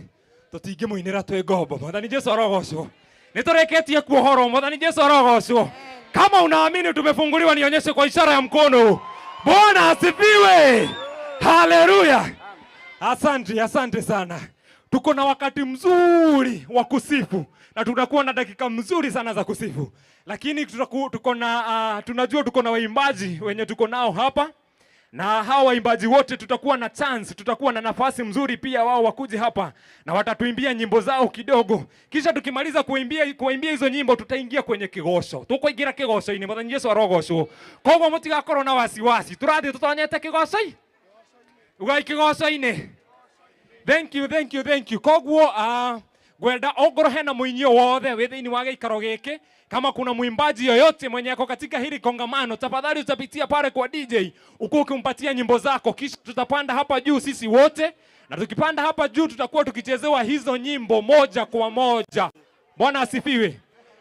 Tutinge muinira twe gombo. Mwathani Jesu arogocwo. Nitureketie kuohoro. Mwathani Jesu arogocwo. Kama unaamini tumefunguliwa, nionyeshe kwa ishara ya mkono. Bwana asifiwe. Haleluya. Asante sana. Tuko na wakati mzuri wa kusifu na tutakuwa na dakika mzuri sana za kusifu. Lakini tunajua tuko na waimbaji wenye tuko nao hapa, na hawa waimbaji wote tutakuwa na chance, tutakuwa na nafasi mzuri pia wao wakuje hapa na watatuimbia nyimbo zao kidogo. Kisha tukimaliza kuimbia hizo nyimbo tutaingia kwenye kigosho. Tukoingira kigosho ini Mwathani Jesu arogocwo. Koguo mutigakorwo na wasiwasi. Turathi tutonyete kigosho ii. Ugai kigosho ini. Thank you. Koguo gwenda ongoro hena muinyo wothe withiini wa giikaro giki. Kama kuna mwimbaji yoyote mwenye ako katika hili kongamano, tafadhali utapitia pale kwa DJ uko ukimpatia nyimbo zako, kisha tutapanda hapa juu sisi wote, na tukipanda hapa juu tutakuwa tukichezewa hizo nyimbo moja kwa moja. Bwana asifiwe.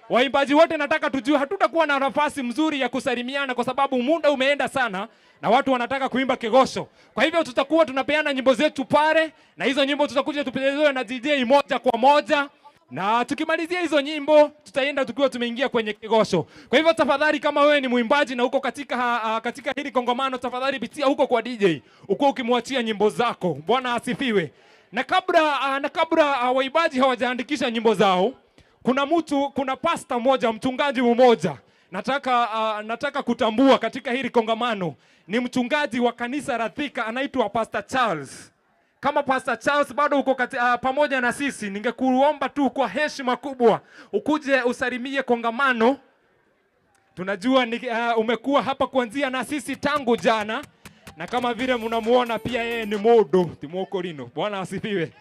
Waimbaji wote nataka tujue, hatutakuwa na nafasi mzuri ya kusalimiana kwa sababu muda umeenda sana na watu wanataka kuimba kigosho. Kwa hivyo tutakuwa tunapeana nyimbo zetu pale, na hizo nyimbo tutakuja tupezewe na DJ moja kwa moja. Na tukimalizia hizo nyimbo tutaenda tukiwa tumeingia kwenye kigosho. Kwa hivyo tafadhali, kama wewe ni mwimbaji na uko katika hili kongamano, tafadhali pitia huko kwa DJ uko ukimwachia nyimbo zako. Bwana asifiwe. Na kabla waimbaji hawajaandikisha nyimbo zao, kuna pastor mmoja, mchungaji mmoja nataka kutambua katika hili kongamano. Ni mchungaji wa kanisa la Thika, anaitwa Pastor Charles. Kama Pastor Charles bado uko pamoja na sisi, ningekuomba tu kwa heshima kubwa ukuje usalimie kongamano. Tunajua umekuwa hapa kuanzia na sisi tangu jana, na kama vile mnamuona pia yeye ni modo timokorino. Bwana asifiwe.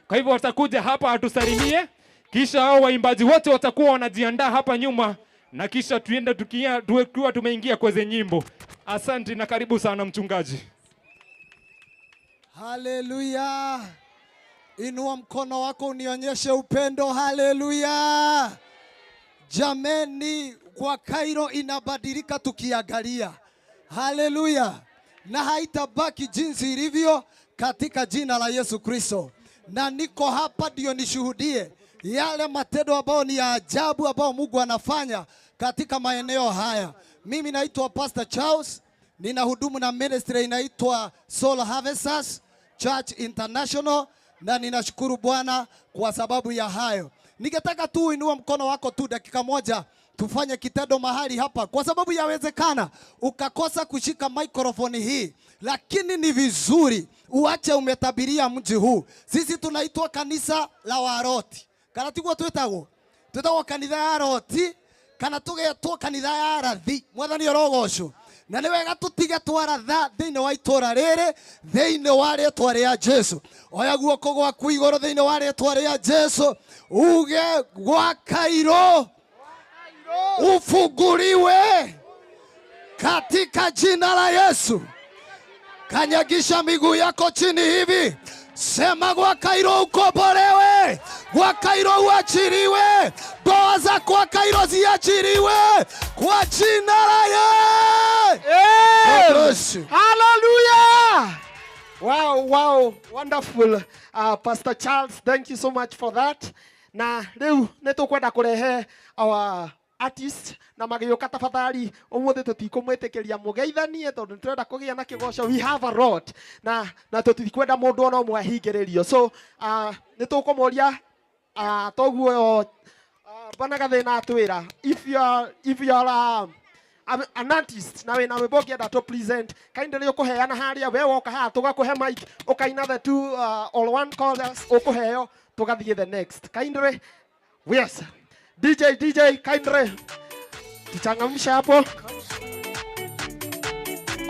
Kwa hivyo watakuja hapa atusalimie, kisha hao waimbaji wote watakuwa wanajiandaa hapa nyuma, na kisha tuende tukiwa tumeingia kwenye nyimbo. Asante na karibu sana mchungaji. Haleluya. Inua mkono wako unionyeshe upendo. Haleluya. Jameni, kwa Cairo inabadilika tukiangalia. Haleluya. Na haitabaki jinsi ilivyo katika jina la Yesu Kristo. Na niko hapa ndio nishuhudie yale matendo ambayo ni ya ajabu ambayo Mungu anafanya katika maeneo haya. Mimi naitwa Pastor Charles, ninahudumu na ministry inaitwa Soul Harvesters Church International, na ninashukuru Bwana kwa sababu ya hayo. Ningetaka tu inua mkono wako tu dakika moja tufanye kitendo mahali hapa, kwa sababu yawezekana ukakosa kushika microphone hii, lakini ni vizuri uache umetabiria mji huu. Sisi tunaitwa kanisa la Waroti. Kana tiguo twetagwo kanitha ya Roti, kana tugetwo kanitha ya Arathi. Mwathani arogocwo. Na ni wega tutige twaratha thiini wa itura riri thiini wa ritwa ria Jesu. Oya guoko gwaku iguru thiini wa ritwa ria Jesu, uge gwa Cairo ufunguliwe katika jina la Yesu. Kanyagisha miguu yako chini hivi, sema gwa Cairo ukombolewe, gwa Cairo uachiliwe, ndoa za kwa Cairo ziachiliwe kwa jina la Yesu. Hallelujah. Wow, wonderful. Pastor Charles, thank you so much for that. Na leo netukwenda kurehe our artist na magioka tafadhali umuthi tutikumwitikiria mugeithanie tondu turenda kugia na kigosho. We have a lot na tutikwenda mundu ona umwe ahingiririo. So nitukumoria toguo bana gathina atwira, if you are an artist na wina rwimbo ngienda to present, kindly ukuheana haria we woka haha tugakuhe mic ukaina the two all one chorus ukuheo tugathie the next. Kindly, yes, DJ kindly tuchangamsha hapo.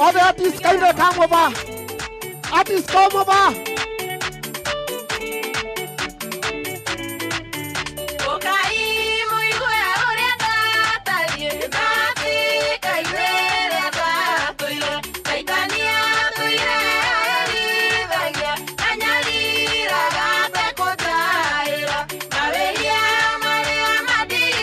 All the artists kindly come over. Artists come over. Maria, Maria, Maria,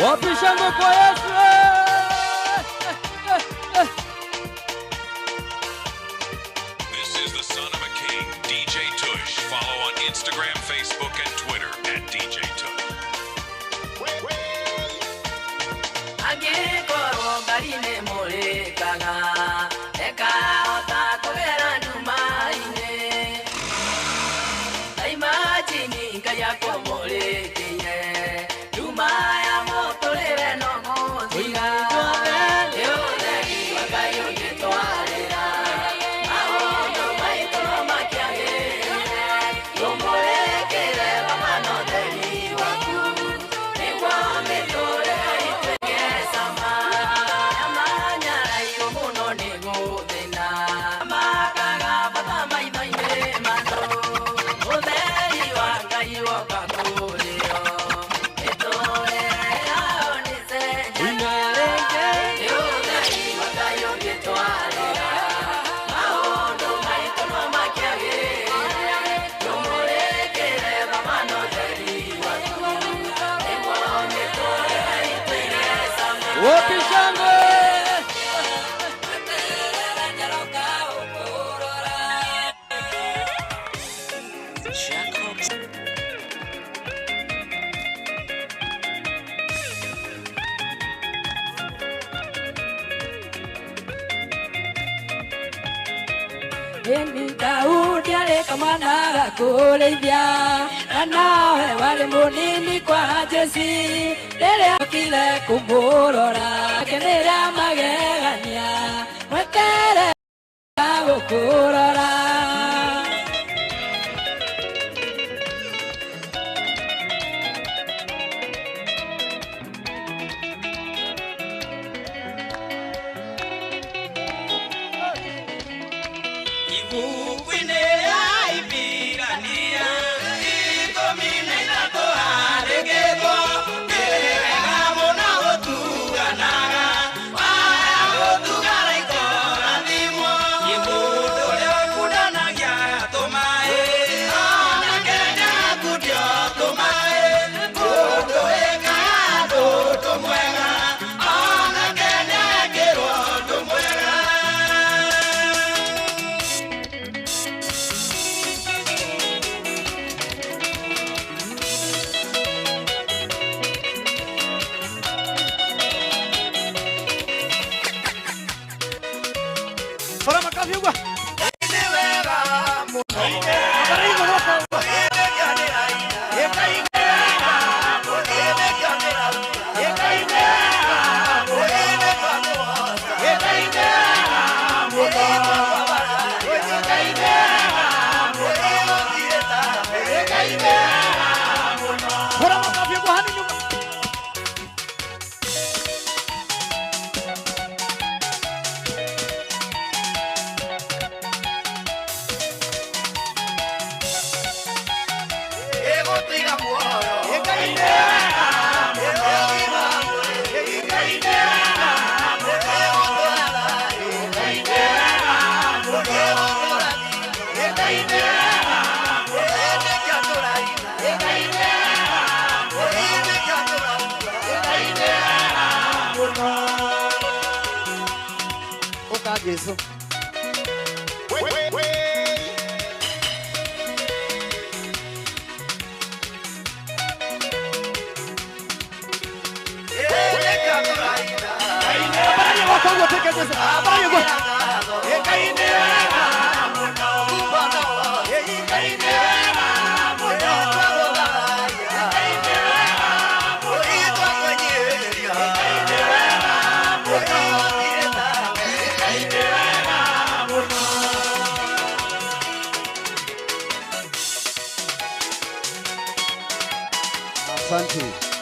Wapishane kwa Yesu. This is the son of a king, DJ Tush. Follow on Instagram, Facebook, and Twitter at DJ Tush. Daudi alikamana kuleithia, na nawe wali munini kwa Jesi, Ndokire kumurora kenera magegania Mwekere gukurora Yesu. Asante.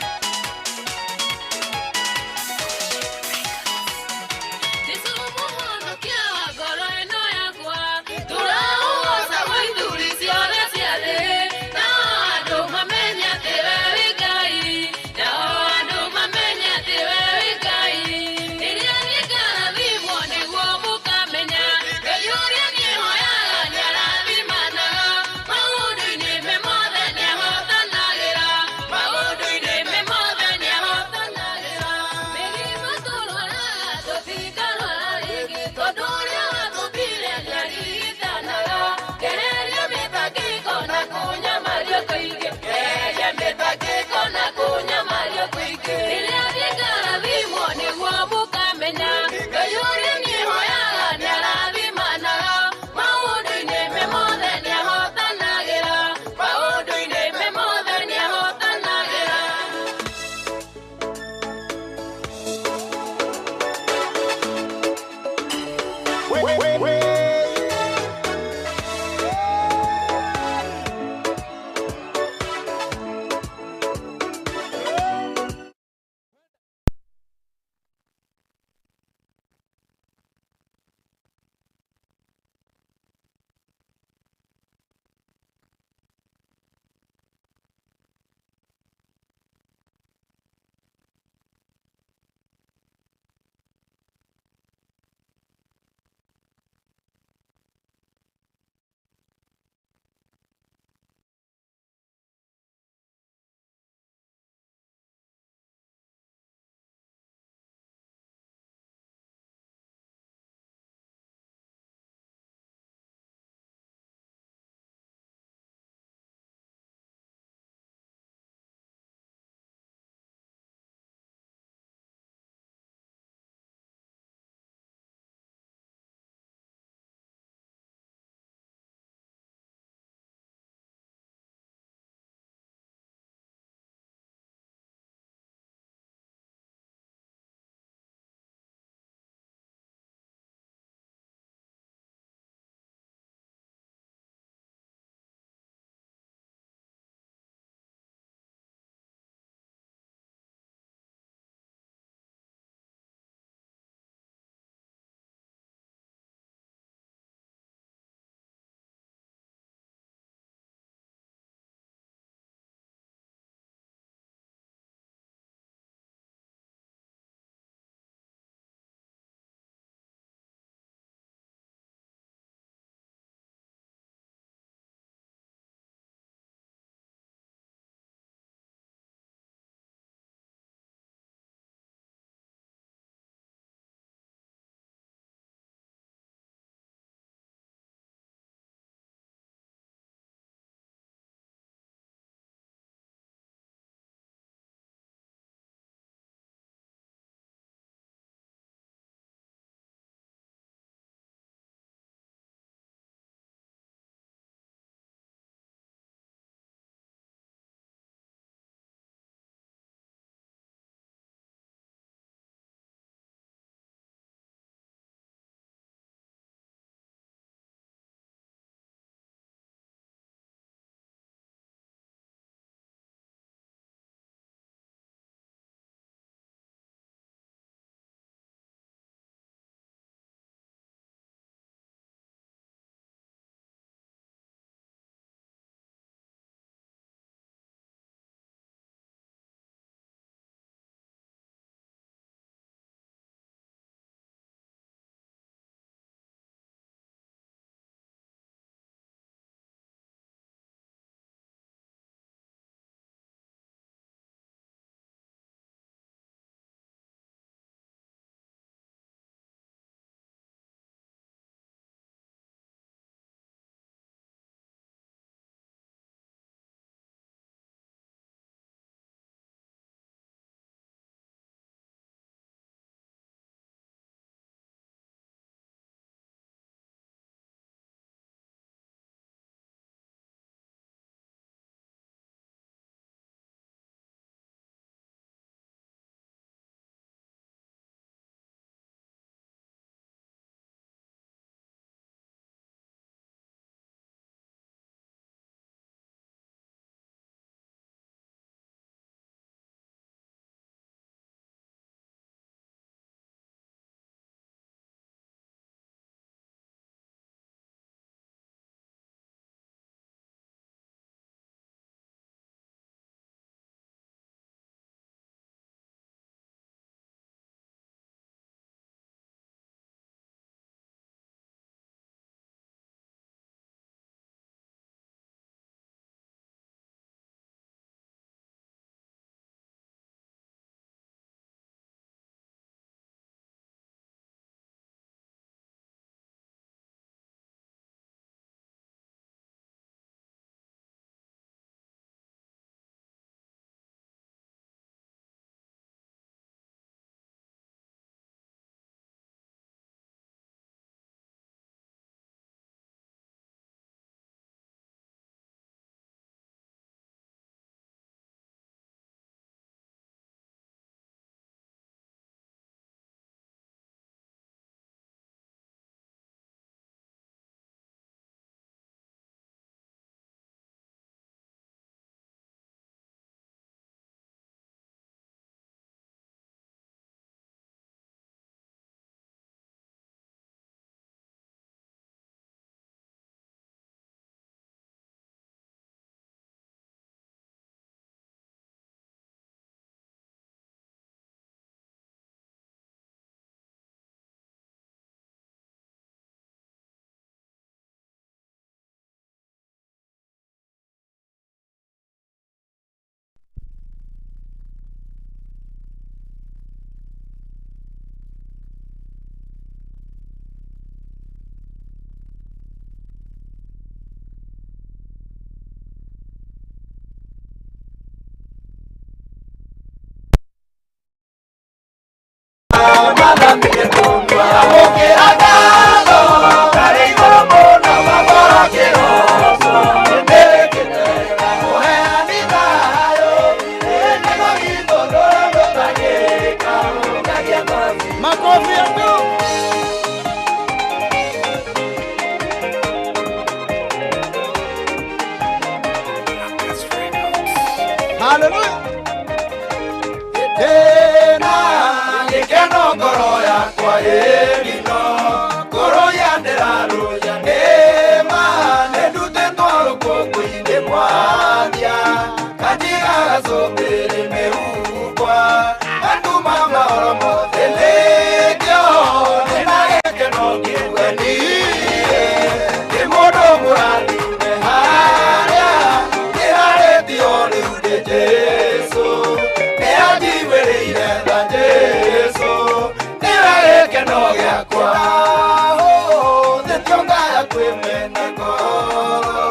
oh, the tionga ya kwemena koro,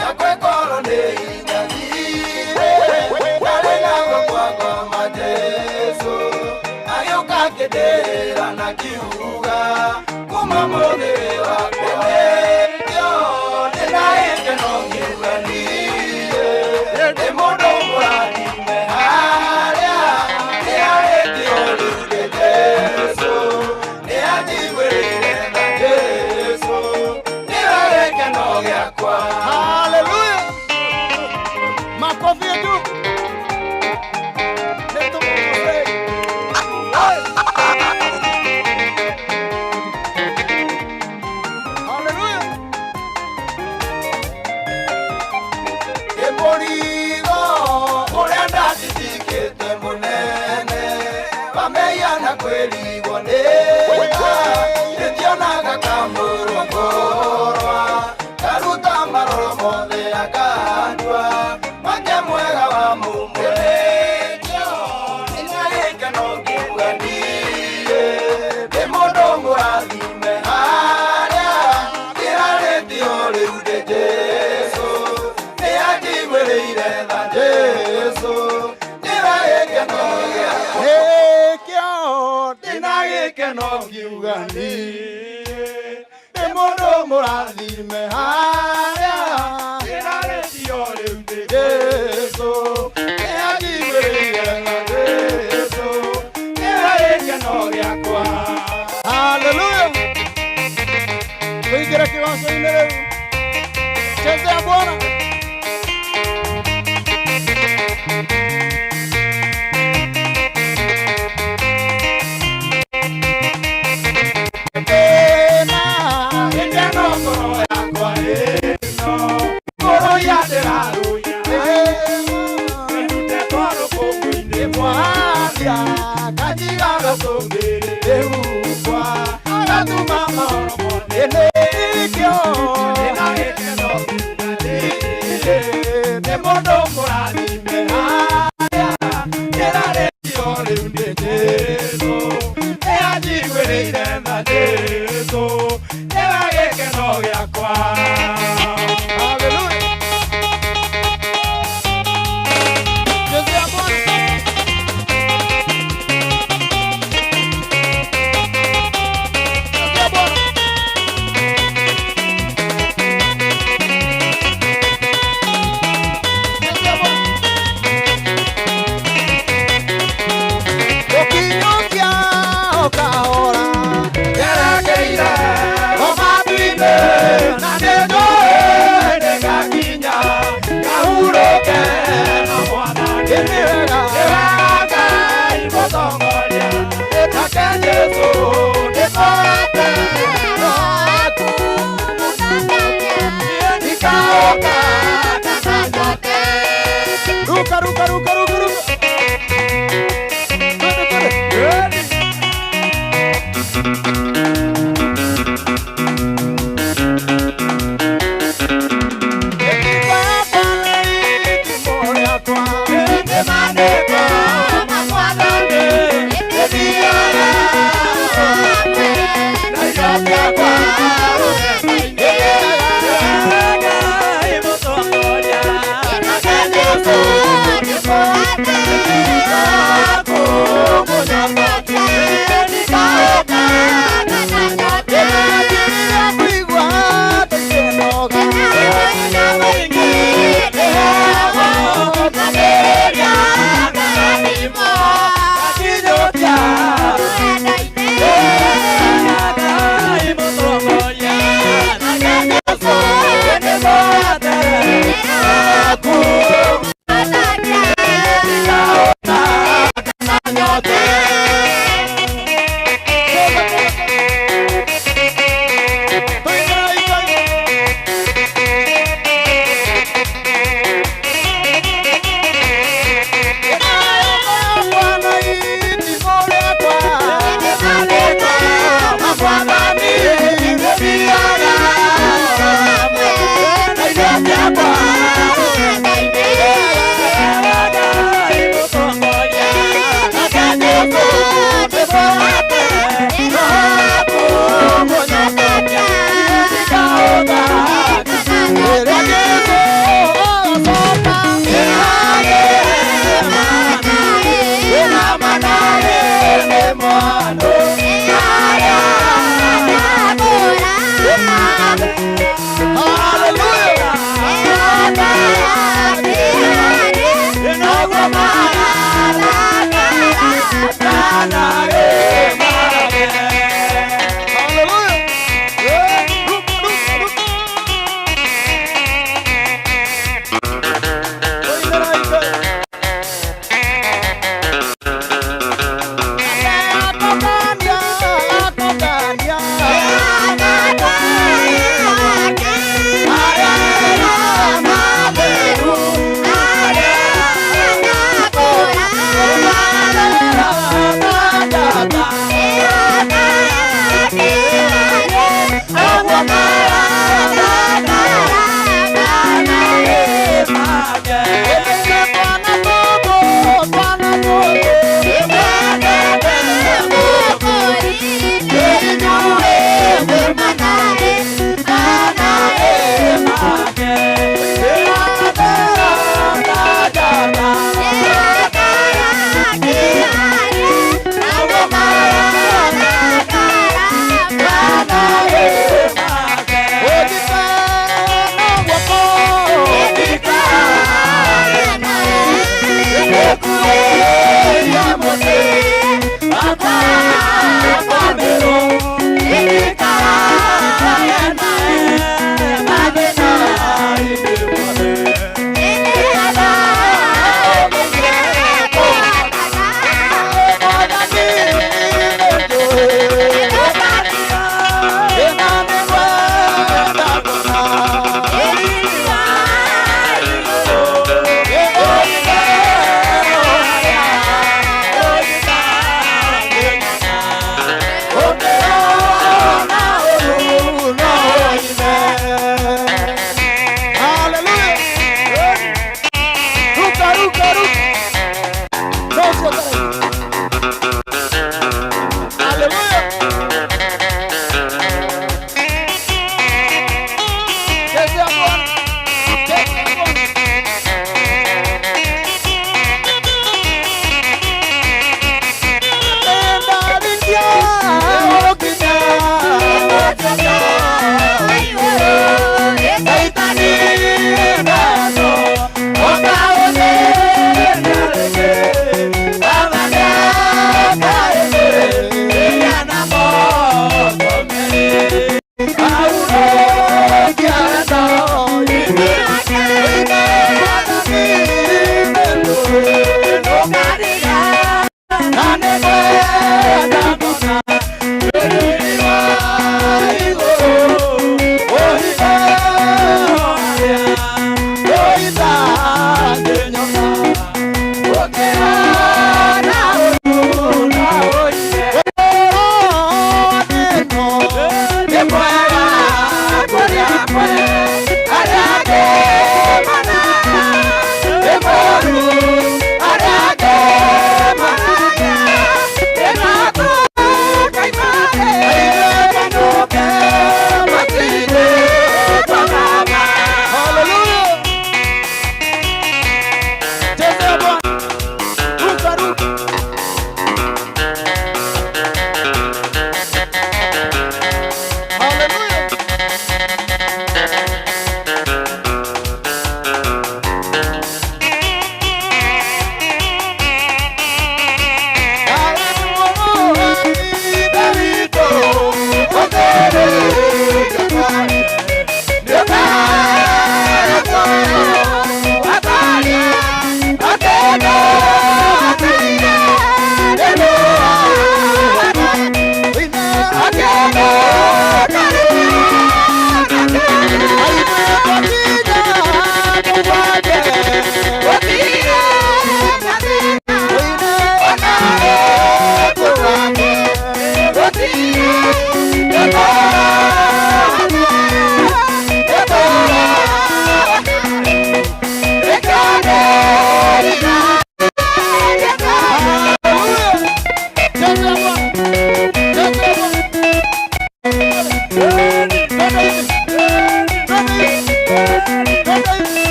ya kwe koro ne inyadire, kare nango kwa ngoma Jesu, ayuka kedera na kiuga, kuma mone wa kwene, yo, nena eke no kiuganiye, de modo morani me haria, ne areti olude Jesu, ne ajiwere na Jesu, ne areke no yakwa. Hallelujah. Makofi yetu. Leto mose. Hallelujah. Emorigo, uria ndathithikite munene, bameiana kwĩrigwo nĩ tha, ndĩtionaga kamũrũngũrwa, karuta maroro mothe akandua, make mwega wa mumwenekio, ina gĩkeno ngĩuganirie, ndĩ mũndũ mũrathime harĩa, ndĩrarĩtio rĩu ndĩ Jesu, nĩ anjiguĩrĩire tha Jesu, ndĩra gĩkeno gĩakwa. Ndĩna gĩkeno ngiuganirie, ndĩ mũndũ mũrathime harĩa, ndĩrarĩtio rĩu ndĩ Jesu, nĩ anjiguĩrĩire tha Jesu, ndĩra gĩkeno gĩakwa. Hallelujah. Tuingie kiwanjani leo. Chezea Bwana.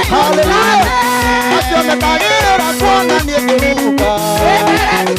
Hallelujah. Acio mekagira kuona ni kuruka.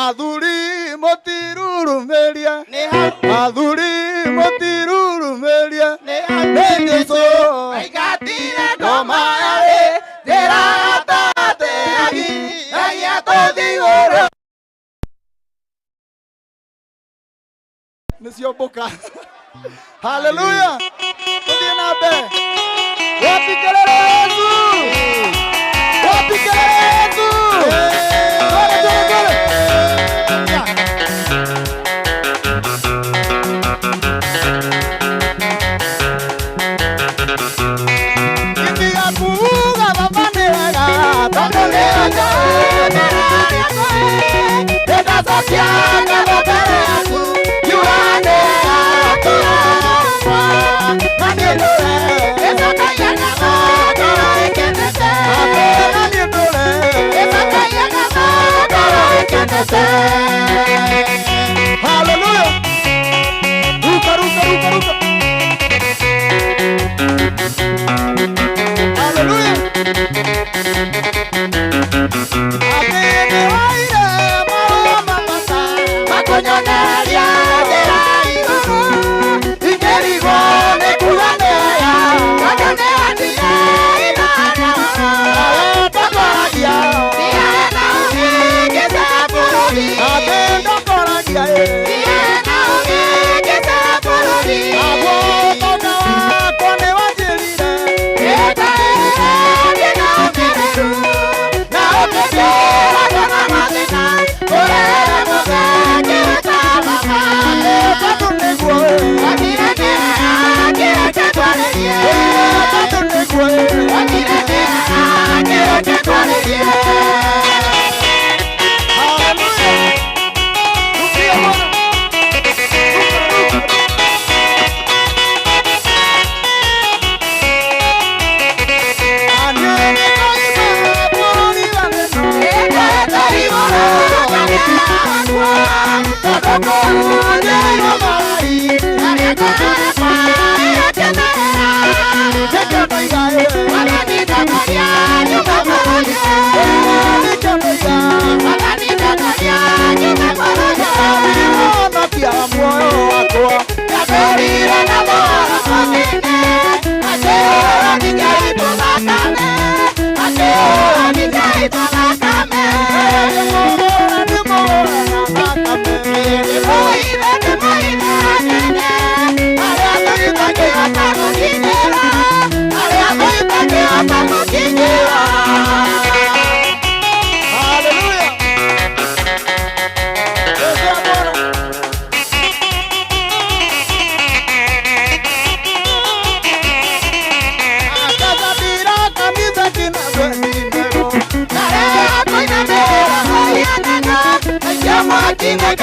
Athuri motirurumeria athuri motirurumeria Neso aigatire ngomare ndiratate agia tuthiguru Nisio boka Hallelujah tuthie na mbere wapikelele Yesu wapikelele Yesu Hallelujah. Ruka, ruka, ruka, ruka. Hallelujah. Amene waire mama mama makonyoneria deraigo ingerigo nekuganea makonyoneria inana tokoragia diana ugegeza bururi amendo koragia diana ugegeza bururi agwo tona kone wanjirire eta diana ugereru na ukegera tona mathina urere mugenge utamama tatunegwo wakirene akireke twarerie tatunegwo wakirene akireke twarerie Thank you. Yeah.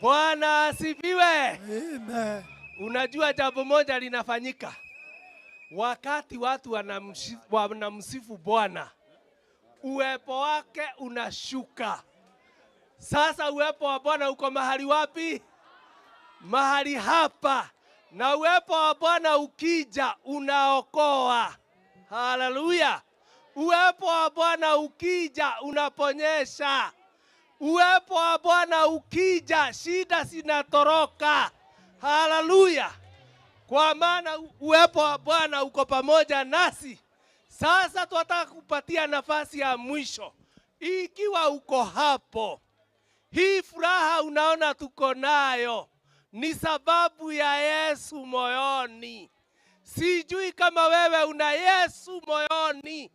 Bwana asifiwe. Amen. Unajua jambo moja linafanyika wakati watu wanamsifu Bwana, uwepo wake unashuka. Sasa uwepo wa Bwana uko mahali wapi? Mahali hapa. Na uwepo wa Bwana ukija unaokoa. Haleluya. Uwepo wa Bwana ukija unaponyesha. Uwepo wa Bwana ukija shida zinatoroka. Haleluya. Kwa maana uwepo wa Bwana uko pamoja nasi. Sasa tunataka kupatia nafasi ya mwisho. Ikiwa uko hapo, hii furaha unaona tuko nayo ni sababu ya Yesu moyoni. Sijui kama wewe una Yesu moyoni.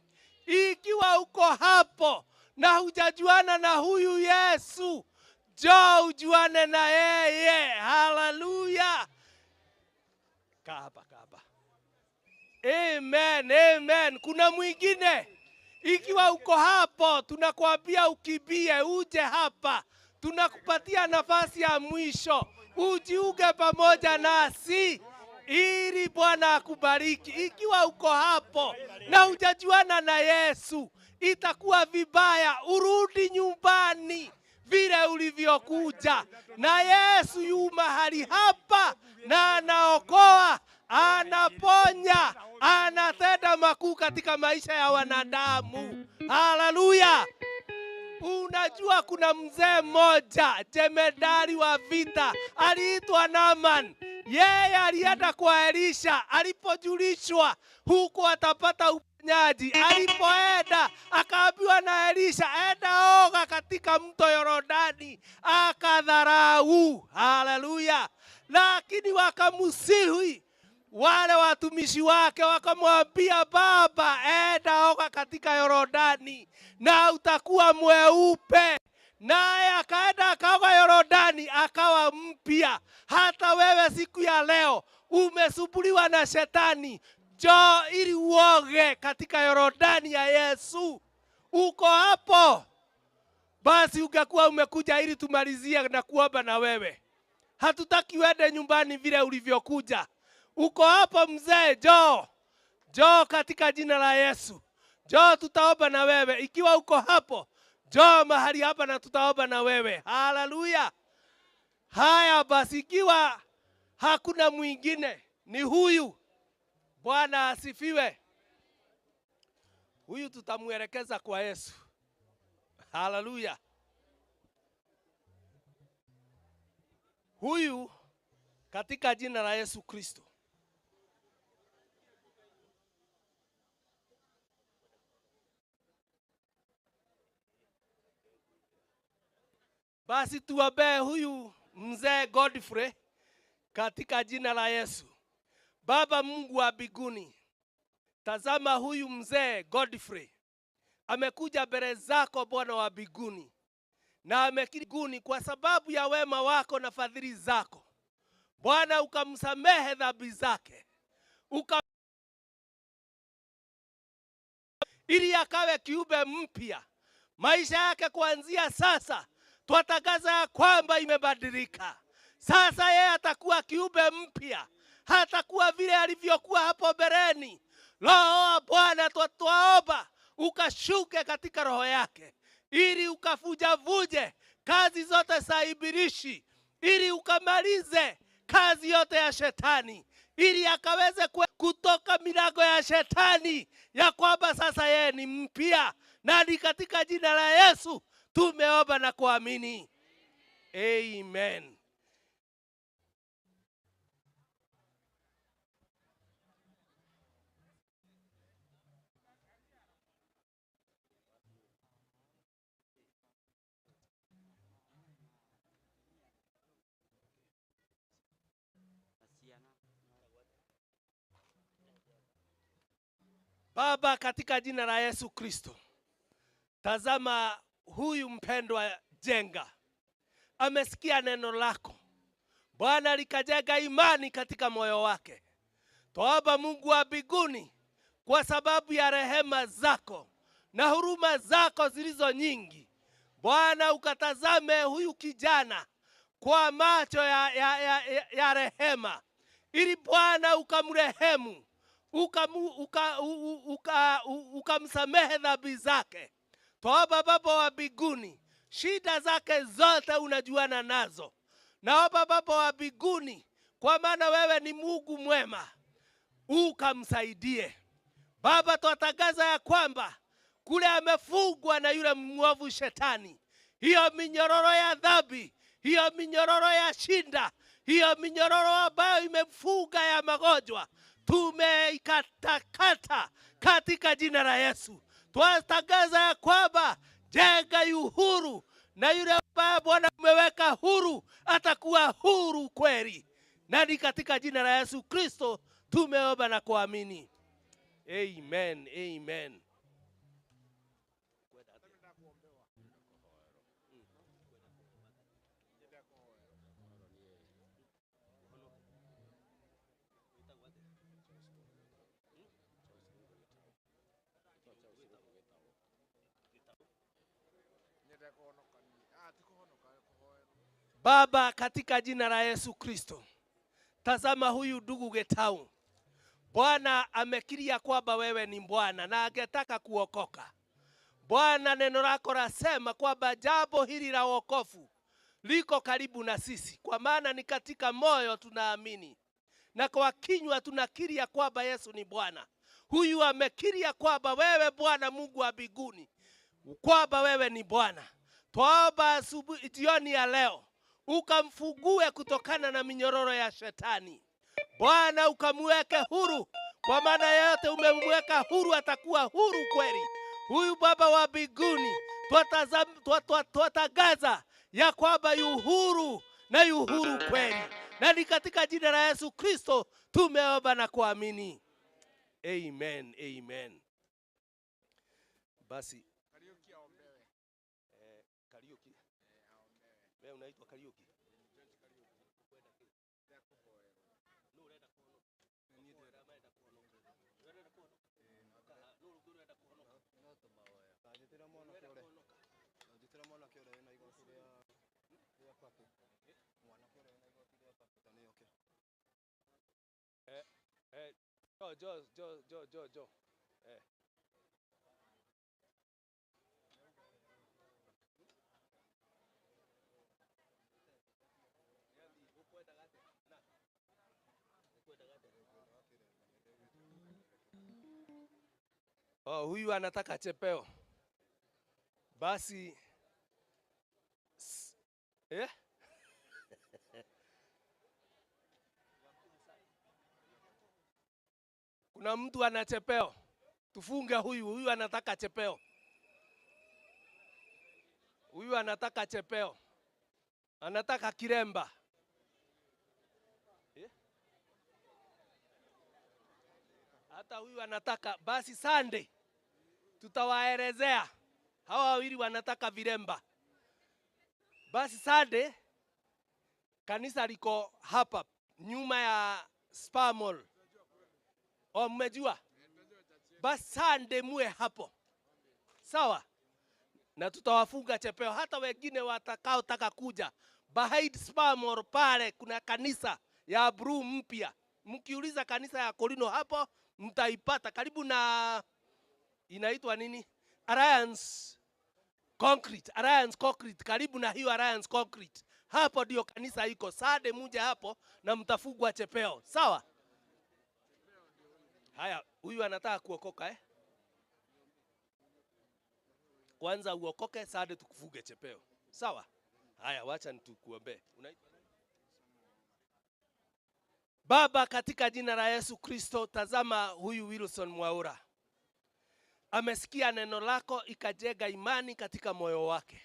Ikiwa uko hapo na hujajuana na huyu Yesu, njoo ujuane na yeye. Haleluya. Kaba. Amen, amen. Kuna mwingine. Ikiwa uko hapo, tunakuambia ukibie uje hapa. Tunakupatia nafasi ya mwisho. Ujiunge pamoja nasi ili Bwana akubariki. Ikiwa uko hapo na hujajuana na Yesu, itakuwa vibaya urudi nyumbani vile ulivyokuja. Na Yesu yu mahali hapa na anaokoa, anaponya, anatenda makuu katika maisha ya wanadamu. Haleluya. Unajua kuna mzee mmoja, jemedari wa vita, aliitwa Naaman. Yeye alienda kwa Elisha, alipojulishwa huko atapata uponyaji. Alipoenda akaambiwa na Elisha, enda oga katika mto Yordani. Akadharau. Haleluya. Lakini wakamusihi wale watumishi wake, wakamwambia, baba, enda oga katika Yordani na utakuwa mweupe. Naye akaenda akaoga Yordani akawa mpya. Hata wewe siku ya leo umesumbuliwa na shetani, njoo ili uoge katika Yordani ya Yesu. Uko hapo? Basi ungekuwa umekuja ili tumalizie na kuomba na wewe. Hatutaki uende nyumbani vile ulivyokuja. Uko hapo mzee, njoo katika jina la Yesu. Njoo tutaomba na wewe. Ikiwa uko hapo, njoo mahali hapa na tutaomba na wewe. Haleluya. Haya basi, ikiwa hakuna mwingine, ni huyu. Bwana asifiwe. Huyu tutamuelekeza kwa Yesu. Haleluya. Huyu katika jina la Yesu Kristo. Basi tuombe huyu mzee Godfrey katika jina la Yesu. Baba Mungu wa mbinguni, tazama huyu mzee Godfrey amekuja mbele zako Bwana wa mbinguni, na amekiri kwa sababu ya wema wako na fadhili zako. Bwana ukamsamehe dhambi zake, ili akawe kiumbe mpya. Maisha yake kuanzia sasa twatangaza ya kwamba imebadilika. Sasa yeye atakuwa kiumbe mpya, hatakuwa vile alivyokuwa hapo mbeleni. Roho wa Bwana twaomba ukashuke katika roho yake, ili ukavuje kazi zote za ibilisi, ili ukamalize kazi yote ya shetani, ili akaweze kutoka milango ya shetani, ya kwamba sasa yeye ni mpya. Na ni katika jina la Yesu tumeomba na kuamini. Amen. Baba, katika jina la Yesu Kristo, tazama huyu mpendwa Jenga amesikia neno lako Bwana, likajenga imani katika moyo wake. Twaomba Mungu wa mbinguni, kwa sababu ya rehema zako na huruma zako zilizo nyingi, Bwana ukatazame huyu kijana kwa macho ya rehema, ili Bwana ukamrehemu, ukamsamehe dhambi zake. Twaomba Baba wa mbinguni, shida zake zote unajuana nazo. Naomba Baba wa mbinguni, kwa maana wewe ni Mungu mwema, ukamsaidie. Baba, twatangaza ya kwamba kule amefungwa na yule mwovu shetani, hiyo minyororo ya dhambi, hiyo minyororo ya shinda, hiyo minyororo ambayo imemfunga ya magonjwa, tumeikatakata katika jina la Yesu. Twatangaza ya kwamba jenga uhuru, na yule ambaye Bwana umeweka huru atakuwa huru kweli. Na ni katika jina la Yesu Kristo tumeomba na kuamini. Amen. Amen. Baba, katika jina la Yesu Kristo, tazama huyu ndugu Getau. Bwana amekiria kwamba wewe ni Bwana na angetaka kuokoka. Bwana, neno lako lasema kwamba jambo hili la wokovu liko karibu na sisi, kwa maana ni katika moyo tunaamini na kwa kinywa tunakiria kwamba Yesu ni Bwana. Huyu amekiria kwamba wewe Bwana Mungu wa mbinguni, kwamba wewe ni Bwana. Twaomba asubuhi, jioni ya leo, ukamfungue kutokana na minyororo ya shetani. Bwana, ukamweke huru, kwa maana yote umemweka huru atakuwa huru kweli. Huyu Baba wa mbinguni, twatangaza ya kwamba yu huru na yu huru kweli. Na ni katika jina la Yesu Kristo tumeomba na kuamini. Amen. Amen. Basi Kariuki aombewe. Kariuki. Wewe unaitwa Kariuki? Jo. Huyu anataka chepeo. Basi kuna mtu ana chepeo, tufunge huyu anataka chepeo. Huyu anataka chepeo, anataka kiremba. Hata huyu anataka. Basi Sunday tutawaelezea hawa wawili wanataka viremba. Basi Sunday kanisa liko hapa nyuma ya Spar Mall. Mmejua? Basi Sunday muwe hapo, sawa? Na tutawafunga chepeo. Hata wengine watakao taka kuja, behind Spar Mall pale kuna kanisa ya Blue mpya. Mkiuliza kanisa ya Kolino hapo mtaipata, karibu na inaitwa nini? Alliance Concrete. Karibu na hiyo Alliance Concrete. Hapo ndio kanisa iko. Sunday muje hapo na mtafungwa chepeo, sawa? Haya, huyu anataka kuokoka Kwanza uokoke, Sunday tukufuge chepeo, sawa? Haya, wacha nitukuombe. Baba, katika jina la Yesu Kristo, tazama huyu Wilson Mwaura. Amesikia neno lako, ikajenga imani katika moyo wake.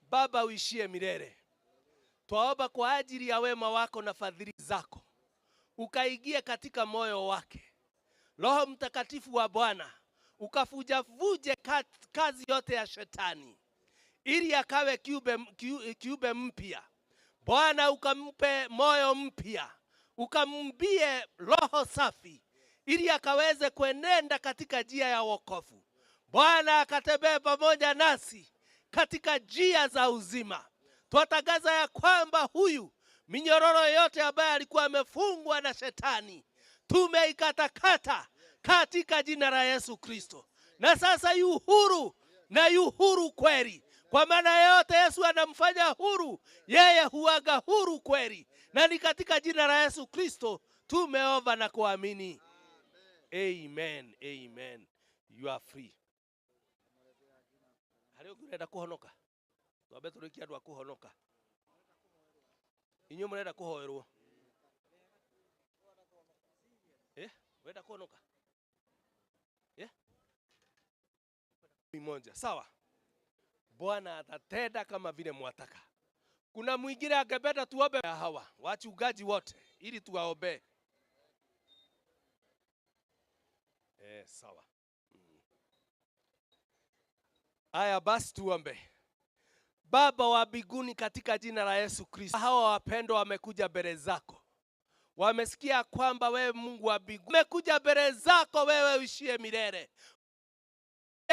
Baba, uishie milele. Twaomba kwa ajili ya wema wako na fadhili zako, ukaingie katika moyo wake. Roho Mtakatifu wa Bwana, ukavuje kazi yote ya shetani, ili akawe kiumbe mpya. Bwana, ukampe moyo mpya, ukammbie roho safi, ili akaweze kuenenda katika njia ya wokovu. Bwana, akatembee pamoja nasi katika njia za uzima. Twatangaza ya kwamba huyu minyororo yote ambaye alikuwa amefungwa na shetani tumeikatakata katika jina la Yesu Kristo. Na sasa yu huru, na yu huru kweli. Kwa maana yote Yesu anamfanya huru, yeye huaga huru kweli. Na ni katika jina la Yesu Kristo tumeomba na kuamini. Amen. Amen. You are free. Hali ungeenda kuhonoka. Twabe turikia andu akuhonoka. Inyo murenda kuhoerwo. Wenda kuhonoka. Mmoja. Sawa. Bwana atatenda kama vile mwataka. Kuna mwingine angependa tuombe hawa wachungaji wote ili tuwaombe. Sawa. Aya basi tuombe. Baba wa mbinguni, katika jina la Yesu Kristo, hawa wapendwa wamekuja mbele zako. Wamesikia kwamba wewe Mungu wa mbinguni umekuja mbele zako, wewe uishie milele.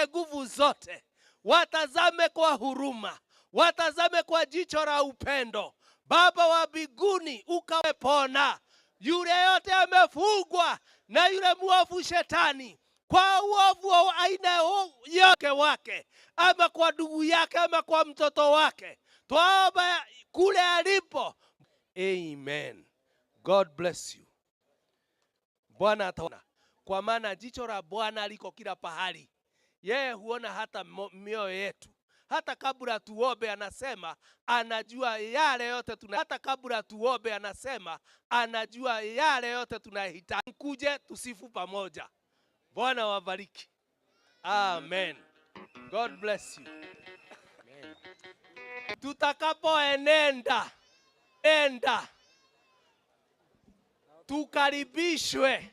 Nguvu zote watazame kwa huruma, watazame kwa jicho la upendo. Baba wa mbinguni, ukawepona yule yote amefungwa na yule muovu shetani, kwa uovu wa aina yake wake, ama kwa ndugu yake, ama kwa mtoto wake. Twaomba kule alipo. Amen. God bless you. Bwana ataona, kwa maana jicho la Bwana liko kila pahali. Yeye huona hata mioyo yetu. Hata kabla tuombe anasema anajua yale yote hata kabla tuombe anasema anajua yale yote tunahitaji. Kuje tusifu pamoja. Bwana wabariki. Amen. God bless you. Amen. Tutakapoenenda tukaribishwe